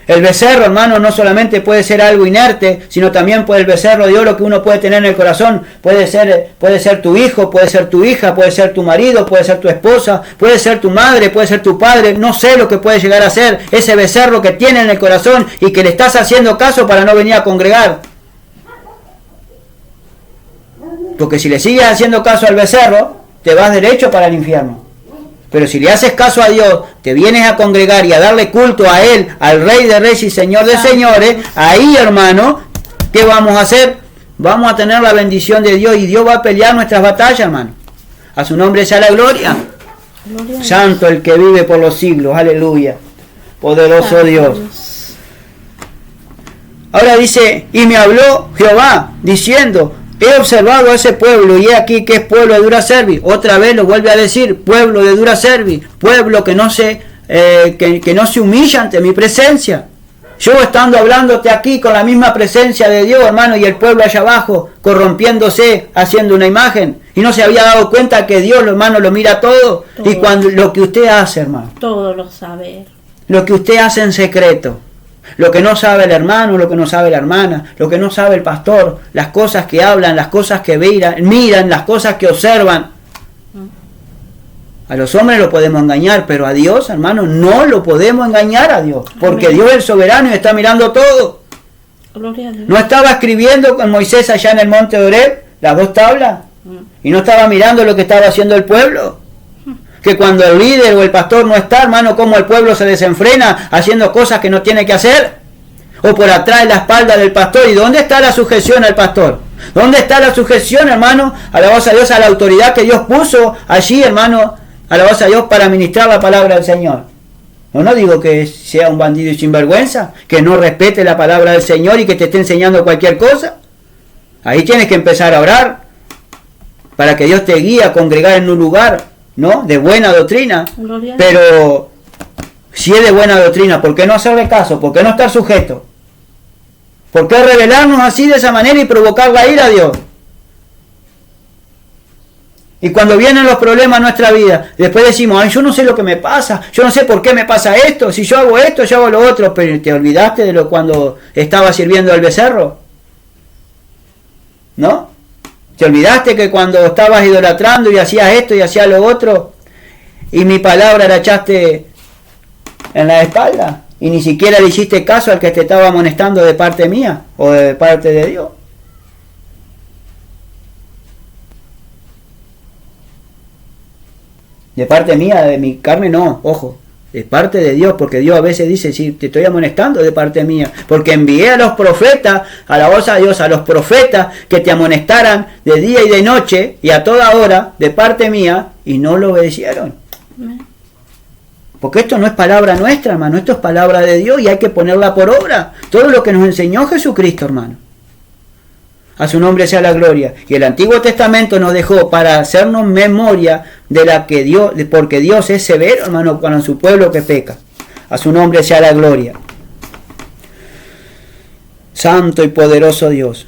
el becerro, hermano, no solamente puede ser algo inerte, sino también puede el becerro de oro que uno puede tener en el corazón. Puede ser tu hijo, puede ser tu hija, puede ser tu marido, puede ser tu esposa, puede ser tu madre, puede ser tu padre. No sé lo que puede llegar a ser ese becerro que tiene en el corazón y que le estás haciendo caso para no venir a congregar. Porque si le sigues haciendo caso al becerro, te vas derecho para el infierno. Pero si le haces caso a Dios, te vienes a congregar y a darle culto a Él, al Rey de Reyes y Señor de Señores, ahí, hermano, ¿qué vamos a hacer? Vamos a tener la bendición de Dios y Dios va a pelear nuestras batallas, hermano. A su nombre sea la gloria. Santo el que vive por los siglos, aleluya. Poderoso Dios. Ahora dice, y me habló Jehová, diciendo, he observado a ese pueblo y he aquí que es pueblo de dura cerviz. Otra vez lo vuelve a decir, pueblo de dura cerviz, pueblo que no se humilla ante mi presencia. Yo estando hablándote aquí con la misma presencia de Dios, hermano, y el pueblo allá abajo corrompiéndose, haciendo una imagen, y no se había dado cuenta que Dios, hermano, lo mira todo. Y cuando lo que usted hace, hermano, todo lo sabe, lo que usted hace en secreto, lo que no sabe el hermano, lo que no sabe la hermana, lo que no sabe el pastor, las cosas que hablan, las cosas que miran, las cosas que observan. A los hombres lo podemos engañar, pero a Dios, hermano, no lo podemos engañar a Dios, porque Dios es el soberano y está mirando todo. Gloria a Dios. No estaba escribiendo con Moisés allá en el monte de Horeb las 2 tablas, y no estaba mirando lo que estaba haciendo el pueblo. Que cuando el líder o el pastor no está, hermano, como el pueblo se desenfrena haciendo cosas que no tiene que hacer. O por atrás de la espalda del pastor. ¿Y dónde está la sujeción al pastor? ¿Dónde está la sujeción, hermano? Alabados a Dios, a la autoridad que Dios puso allí, hermano. Alabados a Dios para ministrar la palabra del Señor. No digo que sea un bandido y sinvergüenza, que no respete la palabra del Señor y que te esté enseñando cualquier cosa. Ahí tienes que empezar a orar para que Dios te guíe a congregar en un lugar, ¿no?, de buena doctrina. Pero si es de buena doctrina, ¿por qué no hacerle caso? ¿Por qué no estar sujeto? ¿Por qué rebelarnos así de esa manera y provocar la ira a Dios? Y cuando vienen los problemas a nuestra vida, después decimos, ay, yo no sé lo que me pasa, yo no sé por qué me pasa esto, si yo hago esto, yo hago lo otro, pero ¿te olvidaste de lo cuando estaba sirviendo al becerro? ¿No? ¿Te olvidaste que cuando estabas idolatrando y hacías esto y hacías lo otro, y mi palabra la echaste en la espalda, y ni siquiera le hiciste caso al que te estaba amonestando de parte mía, o de parte de Dios? De parte mía, de mi carne, no, ojo, de parte de Dios, porque Dios a veces dice, sí, te estoy amonestando de parte mía, porque envié a los profetas, a la voz a Dios, a los profetas que te amonestaran de día y de noche y a toda hora de parte mía, y no lo obedecieron. Porque esto no es palabra nuestra, hermano, esto es palabra de Dios y hay que ponerla por obra. Todo lo que nos enseñó Jesucristo, hermano. A su nombre sea la gloria. Y el Antiguo Testamento nos dejó para hacernos memoria de la que Dios, porque Dios es severo, hermano, con su pueblo que peca. A su nombre sea la gloria. Santo y poderoso Dios.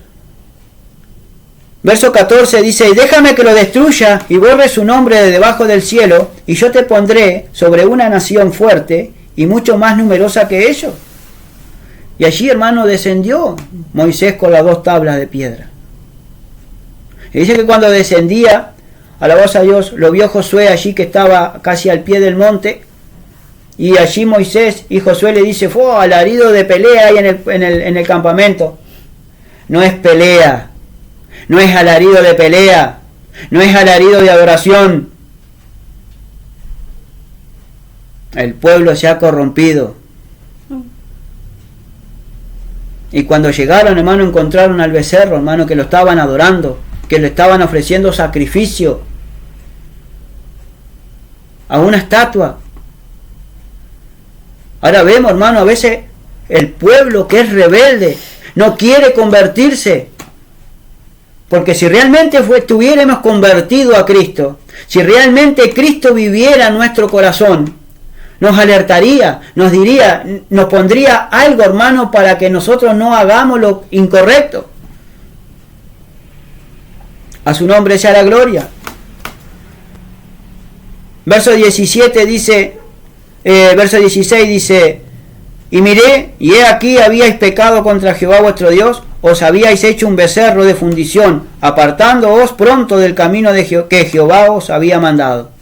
Verso 14 dice, y déjame que lo destruya y borre su nombre de debajo del cielo, y yo te pondré sobre una nación fuerte y mucho más numerosa que ellos. Y allí, hermano, descendió Moisés con las 2 tablas de piedra. Y dice que cuando descendía, a la voz a Dios, lo vio Josué allí que estaba casi al pie del monte. Y allí Moisés y Josué le dice, fue alarido de pelea ahí en el campamento. No es pelea, no es alarido de pelea, no es alarido de adoración. El pueblo se ha corrompido. Y cuando llegaron, hermano, encontraron al becerro, hermano, que lo estaban adorando, que le estaban ofreciendo sacrificio a una estatua. Ahora vemos, hermano, a veces el pueblo que es rebelde no quiere convertirse. Porque si realmente estuviéramos convertidos a Cristo, si realmente Cristo viviera en nuestro corazón, nos alertaría, nos diría, nos pondría algo, hermano, para que nosotros no hagamos lo incorrecto. A su nombre sea la gloria. Verso 17 dice, verso 16 dice, y miré, y he aquí habíais pecado contra Jehová vuestro Dios, os habíais hecho un becerro de fundición, apartándoos pronto del camino que Jehová os había mandado.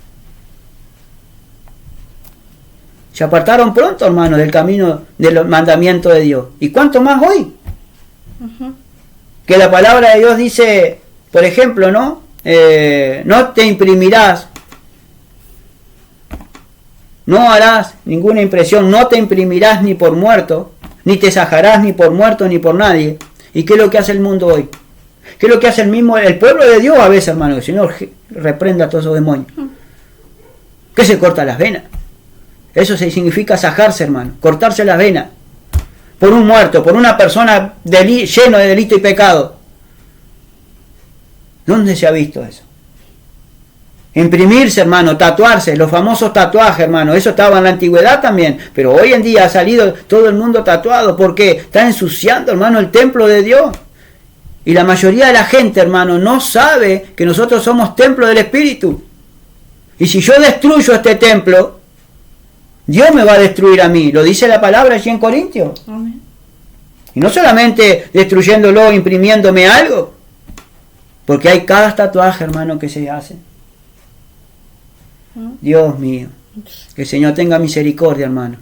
Se apartaron pronto, hermano, del camino del mandamiento de Dios. ¿Y cuánto más hoy? Que la palabra de Dios dice, por ejemplo, ¿no? No te imprimirás, no harás ninguna impresión, no te imprimirás ni por muerto, ni te sajarás ni por muerto ni por nadie. ¿Y qué es lo que hace el mundo hoy? ¿Qué es lo que hace el pueblo de Dios a veces, hermano? El Señor reprenda a todos esos demonios. Que se corta las venas. Eso significa sajarse, hermano, cortarse las venas por un muerto, por una persona lleno de delito y pecado. ¿Dónde se ha visto eso? Imprimirse, hermano, tatuarse, los famosos tatuajes, hermano, eso estaba en la antigüedad también, pero hoy en día ha salido todo el mundo tatuado porque está ensuciando, hermano, el templo de Dios. Y la mayoría de la gente, hermano, no sabe que nosotros somos templo del Espíritu. Y si yo destruyo este templo, Dios me va a destruir a mí, lo dice la palabra allí en Corintios. Amén. Y no solamente destruyéndolo, imprimiéndome algo, porque hay cada tatuaje, hermano, que se hace. Dios mío, que el Señor tenga misericordia, hermano,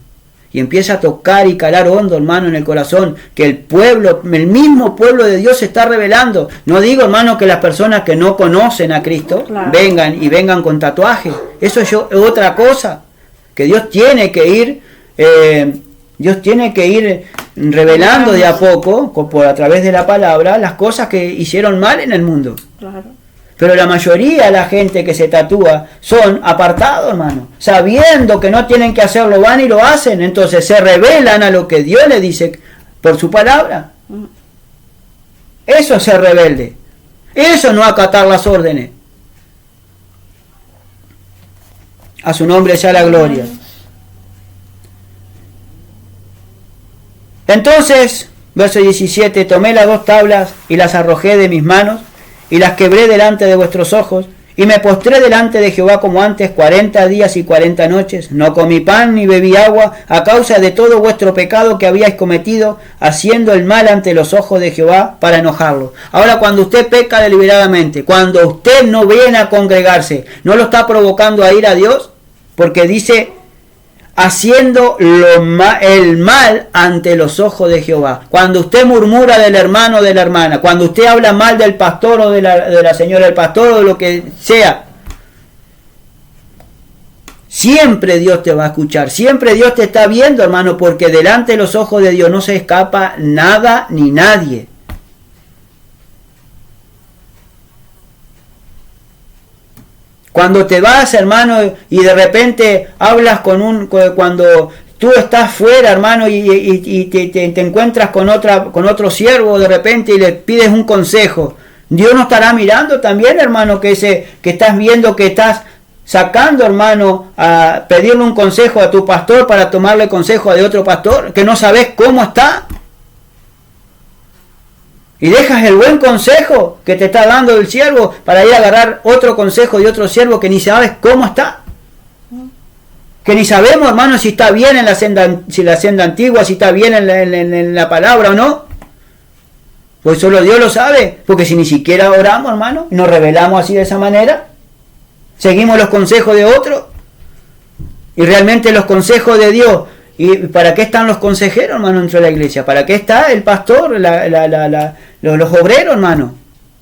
y empieza a tocar y calar hondo, hermano, en el corazón, que el mismo pueblo de Dios se está revelando. No digo, hermano, que las personas que no conocen a Cristo vengan con tatuajes, eso es otra cosa. Que Dios tiene que ir revelando de a poco, a través de la palabra, las cosas que hicieron mal en el mundo. Claro. Pero la mayoría de la gente que se tatúa son apartados, hermano. Sabiendo que no tienen que hacerlo, van y lo hacen. Entonces se rebelan a lo que Dios le dice por su palabra. Eso es ser rebelde. Eso no acatar las órdenes. A su nombre sea la gloria. Entonces, verso 17, tomé las 2 tablas y las arrojé de mis manos y las quebré delante de vuestros ojos y me postré delante de Jehová como antes 40 días y 40 noches. No comí pan ni bebí agua a causa de todo vuestro pecado que habíais cometido, haciendo el mal ante los ojos de Jehová para enojarlo. Ahora, cuando usted peca deliberadamente, cuando usted no viene a congregarse, ¿no lo está provocando a ir a Dios? Porque dice, haciendo el mal ante los ojos de Jehová. Cuando usted murmura del hermano o de la hermana, cuando usted habla mal del pastor o de la señora del pastor o de lo que sea, siempre Dios te va a escuchar, siempre Dios te está viendo, hermano, porque delante de los ojos de Dios no se escapa nada ni nadie. Cuando te vas, hermano, y de repente hablas cuando tú estás fuera, hermano, y te encuentras con otro siervo de repente y le pides un consejo, Dios no estará mirando también, hermano, que estás viendo que estás sacando, hermano, a pedirle un consejo a tu pastor para tomarle consejo de otro pastor, que no sabes cómo está. Y dejas el buen consejo que te está dando el siervo para ir a agarrar otro consejo de otro siervo que ni sabes cómo está. Que ni sabemos, hermano, si está bien en la senda antigua, si está bien en la palabra o no. Pues solo Dios lo sabe. Porque si ni siquiera oramos, hermano, y nos rebelamos así de esa manera, seguimos los consejos de otro. Y realmente los consejos de Dios. ¿Y para qué están los consejeros, hermano, dentro de la iglesia? ¿Para qué está el pastor, los obreros, hermano,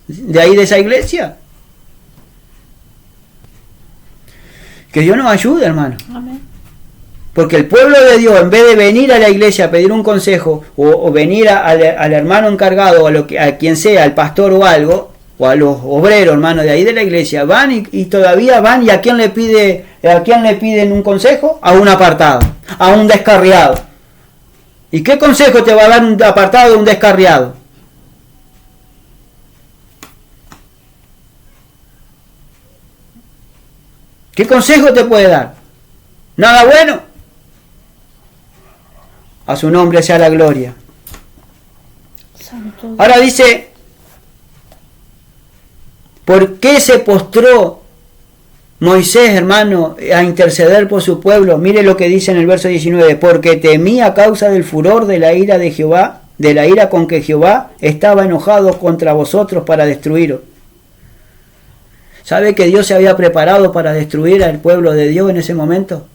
de ahí de esa iglesia? Que Dios nos ayude, hermano. Amén. Porque el pueblo de Dios, en vez de venir a la iglesia a pedir un consejo, o venir al hermano encargado, a quien sea, al pastor o algo, o a los obreros, hermano, de ahí de la iglesia, van y todavía van, ¿y a quién le piden un consejo? A un apartado, a un descarriado. ¿Y qué consejo te va a dar un apartado de un descarriado? ¿Qué consejo te puede dar? Nada bueno. A su nombre sea la gloria. Santo. Ahora dice, ¿por qué se postró Moisés, hermano, a interceder por su pueblo? Mire lo que dice en el verso 19, porque temía a causa del furor de la ira de Jehová, de la ira con que Jehová estaba enojado contra vosotros para destruiros. ¿Sabe que Dios se había preparado para destruir al pueblo de Dios en ese momento?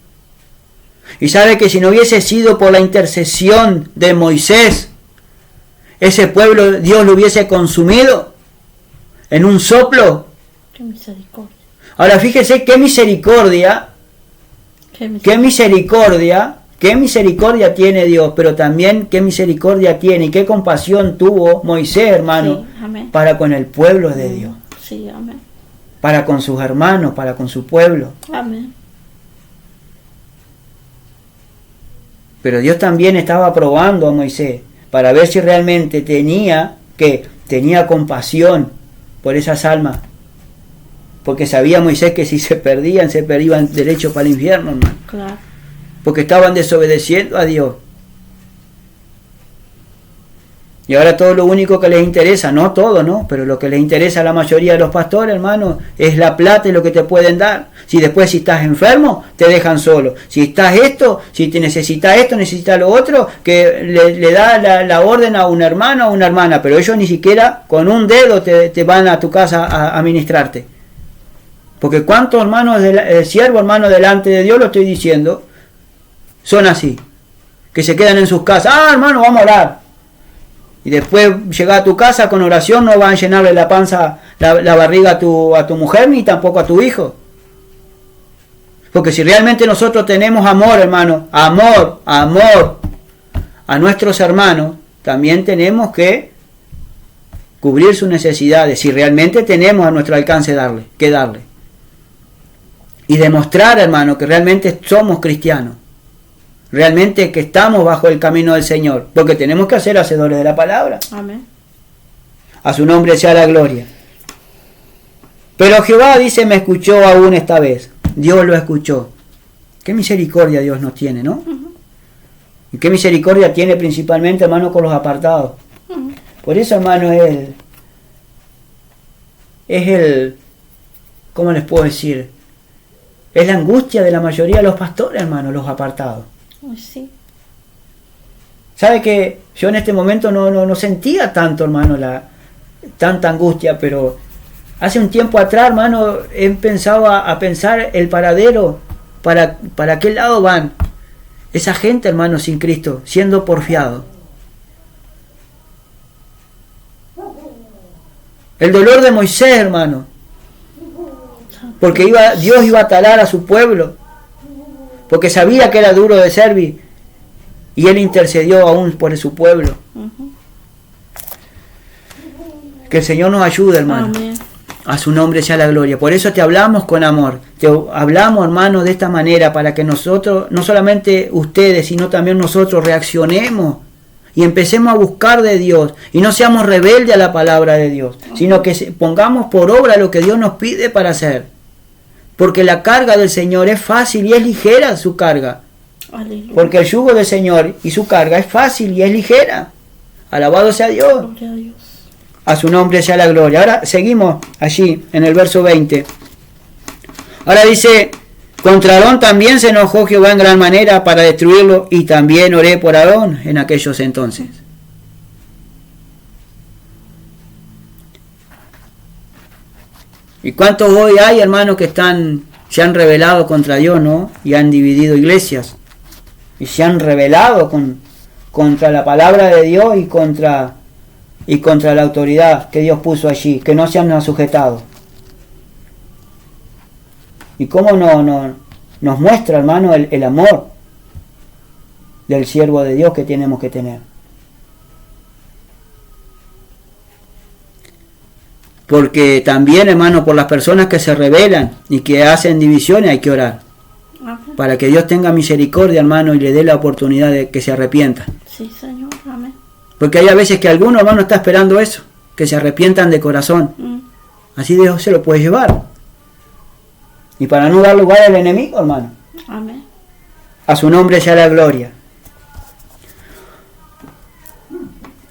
Y sabe que si no hubiese sido por la intercesión de Moisés, ese pueblo Dios lo hubiese consumido en un soplo. Qué misericordia. Ahora fíjese qué misericordia, qué misericordia tiene Dios, pero también qué misericordia tiene y qué compasión tuvo Moisés, hermano, sí, para con el pueblo de Dios. Sí, amén. Para con sus hermanos, para con su pueblo. Amén. Pero Dios también estaba probando a Moisés para ver si realmente tenía compasión por esas almas. Porque sabía Moisés que si se perdían derecho para el infierno, hermano. Claro. Porque estaban desobedeciendo a Dios. Y ahora todo lo único que les interesa, no todo, ¿no? Pero lo que les interesa a la mayoría de los pastores, hermano, es la plata y lo que te pueden dar. Si estás enfermo, te dejan solo. Si estás si te necesitas esto, necesitas lo otro, que le da la orden a un hermano o a una hermana, pero ellos ni siquiera con un dedo te van a tu casa a ministrarte. Porque cuántos hermanos, siervos, hermanos, delante de Dios, lo estoy diciendo, son así. Que se quedan en sus casas. Hermano, vamos a orar. Y después llega a tu casa con oración, no van a llenarle la panza, la barriga a tu mujer, ni tampoco a tu hijo. Porque si realmente nosotros tenemos amor, hermano, amor a nuestros hermanos, también tenemos que cubrir sus necesidades, si realmente tenemos a nuestro alcance que darle. Y demostrar, hermano, que realmente somos cristianos. Realmente que estamos bajo el camino del Señor. Porque tenemos que ser hacedores de la palabra. Amén. A su nombre sea la gloria. Pero Jehová dice, me escuchó aún esta vez. Dios lo escuchó. Qué misericordia Dios nos tiene, ¿no? Y qué misericordia tiene principalmente, hermano, con los apartados. Por eso, hermano, es el, ¿cómo les puedo decir? Es la angustia de la mayoría de los pastores, hermano, los apartados. Sí. ¿Sabe que yo en este momento no sentía tanto, hermano, tanta angustia, pero hace un tiempo atrás, hermano, he empezado a pensar el paradero, para qué lado van esa gente, hermano, sin Cristo, siendo porfiado. El dolor de Moisés, hermano, porque Dios iba a talar a su pueblo, porque sabía que era duro de servir, y él intercedió aún por su pueblo. Que el Señor nos ayude, hermano. Amén. A su nombre sea la gloria. Por eso te hablamos con amor. Te hablamos, hermano, de esta manera, para que nosotros, no solamente ustedes, sino también nosotros reaccionemos y empecemos a buscar de Dios. Y no seamos rebeldes a la palabra de Dios, sino que pongamos por obra lo que Dios nos pide para hacer. Porque la carga del Señor es fácil y es ligera su carga. Aleluya. Porque el yugo del Señor y su carga es fácil y es ligera. Alabado sea Dios. Gloria a Dios. A su nombre sea la gloria. Ahora seguimos allí en el verso 20. Ahora dice, contra Aarón también se enojó Jehová en gran manera para destruirlo, y también oré por Aarón en aquellos entonces. ¿Y cuántos hoy hay, hermanos, que se han rebelado contra Dios, ¿no? Y han dividido iglesias. Y se han rebelado contra la palabra de Dios y contra la autoridad que Dios puso allí, que no se han sujetado. Y cómo nos muestra, hermano, el amor del siervo de Dios que tenemos que tener. Porque también, hermano, por las personas que se rebelan y que hacen divisiones hay que orar. Amén. Para que Dios tenga misericordia, hermano, y le dé la oportunidad de que se arrepientan. Sí, Señor. Amén. Porque hay a veces que alguno, hermano, está esperando eso, que se arrepientan de corazón. Así Dios se lo puede llevar. Y para no dar lugar al enemigo, hermano. Amén. A su nombre sea la gloria.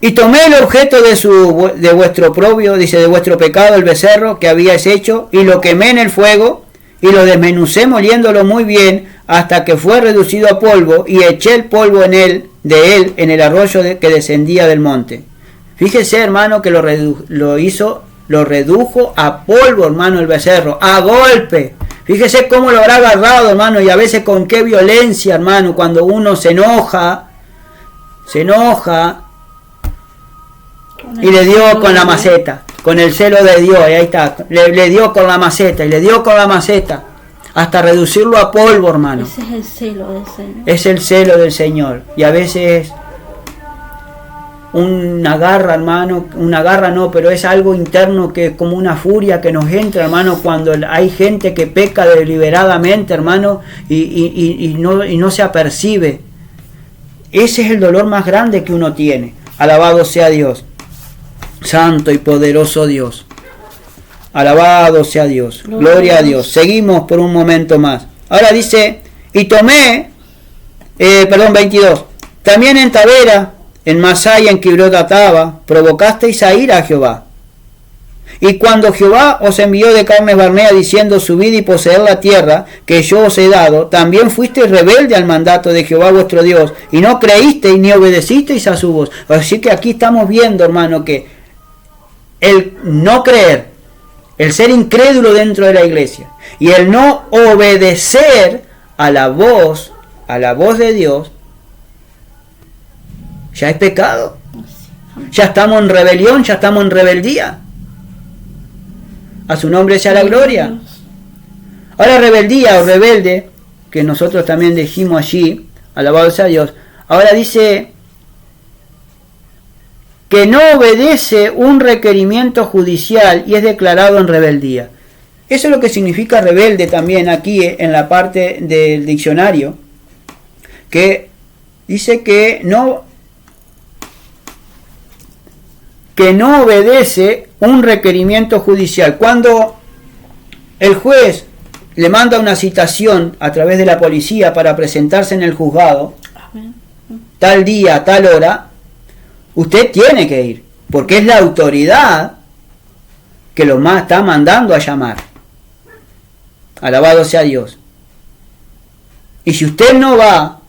Y tomé el objeto de vuestro oprobio, dice, de vuestro pecado, el becerro que habíais hecho, y lo quemé en el fuego, y lo desmenucé moliéndolo muy bien, hasta que fue reducido a polvo, y eché el polvo de él en el arroyo que descendía del monte. Fíjese, hermano, que lo redujo a polvo, hermano, el becerro, a golpe. Fíjese cómo lo habrá agarrado, hermano, y a veces con qué violencia, hermano, cuando uno se enoja, y le dio con la maceta, con el celo de Dios, y ahí está, le dio con la maceta, y le dio con la maceta, hasta reducirlo a polvo, hermano. Ese es el celo del Señor. Es el celo del Señor, y a veces una garra, hermano, pero es algo interno que es como una furia que nos entra, hermano, cuando hay gente que peca deliberadamente, hermano, y no se apercibe. Ese es el dolor más grande que uno tiene. Alabado sea Dios. Santo y poderoso Dios. Alabado sea Dios. Gloria a Dios. Seguimos por un momento más. Ahora dice, y tomé, 22. También en Tavera, en Masá y en Kibrot-Ataba, provocasteis a ira a Jehová. Y cuando Jehová os envió de Carnes Barnea diciendo, subid y poseed la tierra que yo os he dado, también fuisteis rebelde al mandato de Jehová vuestro Dios, y no creísteis ni obedecisteis a su voz. Así que aquí estamos viendo, hermano, que el no creer, el ser incrédulo dentro de la iglesia, y el no obedecer a la voz de Dios, ya es pecado. Ya estamos en rebelión, ya estamos en rebeldía. A su nombre sea la gloria. Ahora rebeldía o rebelde, que nosotros también dijimos allí, alabado sea Dios. Ahora dice que no obedece un requerimiento judicial y es declarado en rebeldía. Eso es lo que significa rebelde también aquí en la parte del diccionario, que dice que no obedece un requerimiento judicial. Cuando el juez le manda una citación a través de la policía para presentarse en el juzgado, tal día, tal hora, usted tiene que ir, porque es la autoridad que lo está mandando a llamar. Alabado sea Dios. Y si usted no va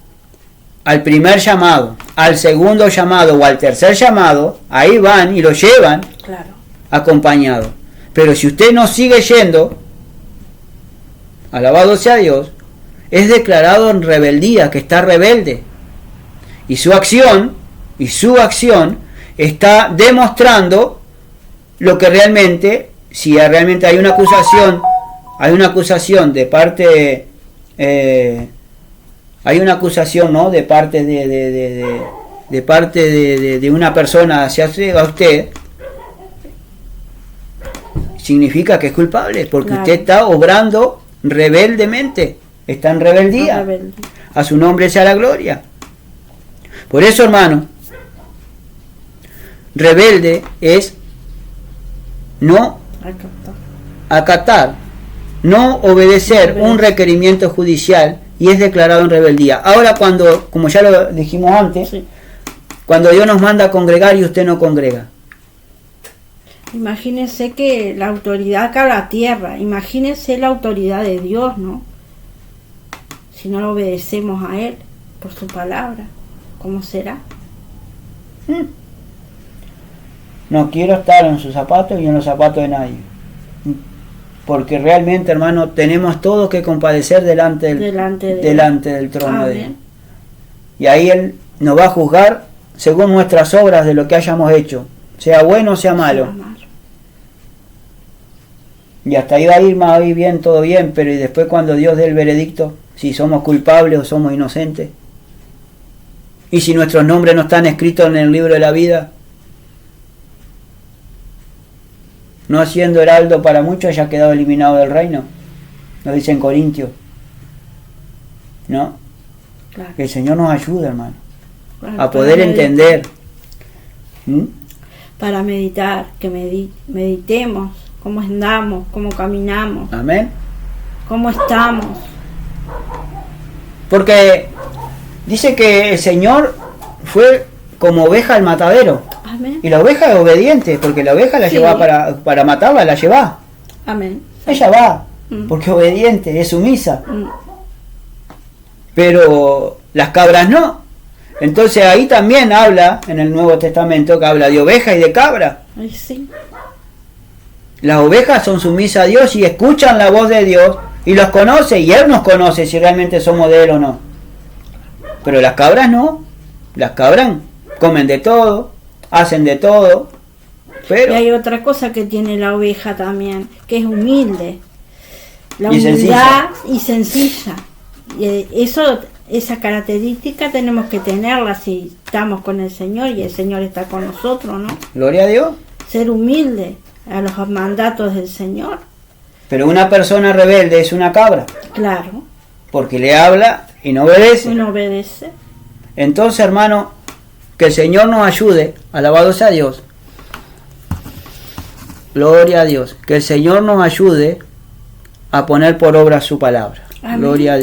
al primer llamado, al segundo llamado o al tercer llamado, ahí van y lo llevan acompañado. Pero si usted no sigue yendo, alabado sea Dios, es declarado en rebeldía, que está rebelde. Y su acción está demostrando lo que realmente, si realmente hay una acusación de parte, hay una acusación, ¿no?, de parte de una persona hacia usted, significa que es culpable, porque usted está obrando rebeldemente, está en rebeldía. A su nombre sea la gloria. Por eso, hermano, rebelde es no acatar, no obedecer un requerimiento judicial y es declarado en rebeldía. Ahora, cuando, como ya lo dijimos antes, cuando Dios nos manda a congregar y usted no congrega. Imagínese que la autoridad acá a la tierra, imagínese la autoridad de Dios, ¿no? Si no lo obedecemos a Él por su palabra, ¿cómo será? No quiero estar en sus zapatos y en los zapatos de nadie. Porque realmente, hermano, tenemos todos que compadecer delante del trono de Dios. Y ahí Él nos va a juzgar según nuestras obras de lo que hayamos hecho, sea bueno o sea malo. Y hasta ahí va a ir bien, todo bien, pero y después cuando Dios dé el veredicto, si somos culpables o somos inocentes, y si nuestros nombres no están escritos en el libro de la vida, no siendo heraldo para muchos, haya quedado eliminado del reino, nos dice en Corintios, ¿no? Que el Señor nos ayude, hermano, a poder entender. Para meditar, que meditemos cómo andamos, cómo caminamos. Amén. Cómo estamos. Porque dice que el Señor fue como oveja al matadero. Amén. Y la oveja es obediente, porque la oveja la lleva para matarla, la lleva. Amén. Ella va, porque es obediente, es sumisa. Pero las cabras no. Entonces ahí también habla, en el Nuevo Testamento, que habla de oveja y de cabra. Ay, sí. Las ovejas son sumisas a Dios y escuchan la voz de Dios y los conoce, y Él nos conoce si realmente somos de Él o no. Pero las cabras no. Las cabras comen de todo, hacen de todo. Pero y hay otra cosa que tiene la oveja también, que es humilde. La humildad y sencilla. Y esa característica tenemos que tenerla si estamos con el Señor y el Señor está con nosotros, ¿no? Gloria a Dios. Ser humilde a los mandatos del Señor. Pero una persona rebelde es una cabra. Claro. Porque le habla y no obedece. Y no obedece. Entonces, hermano, que el Señor nos ayude, alabado sea Dios. Gloria a Dios. Que el Señor nos ayude a poner por obra su palabra. Amén. Gloria a Dios.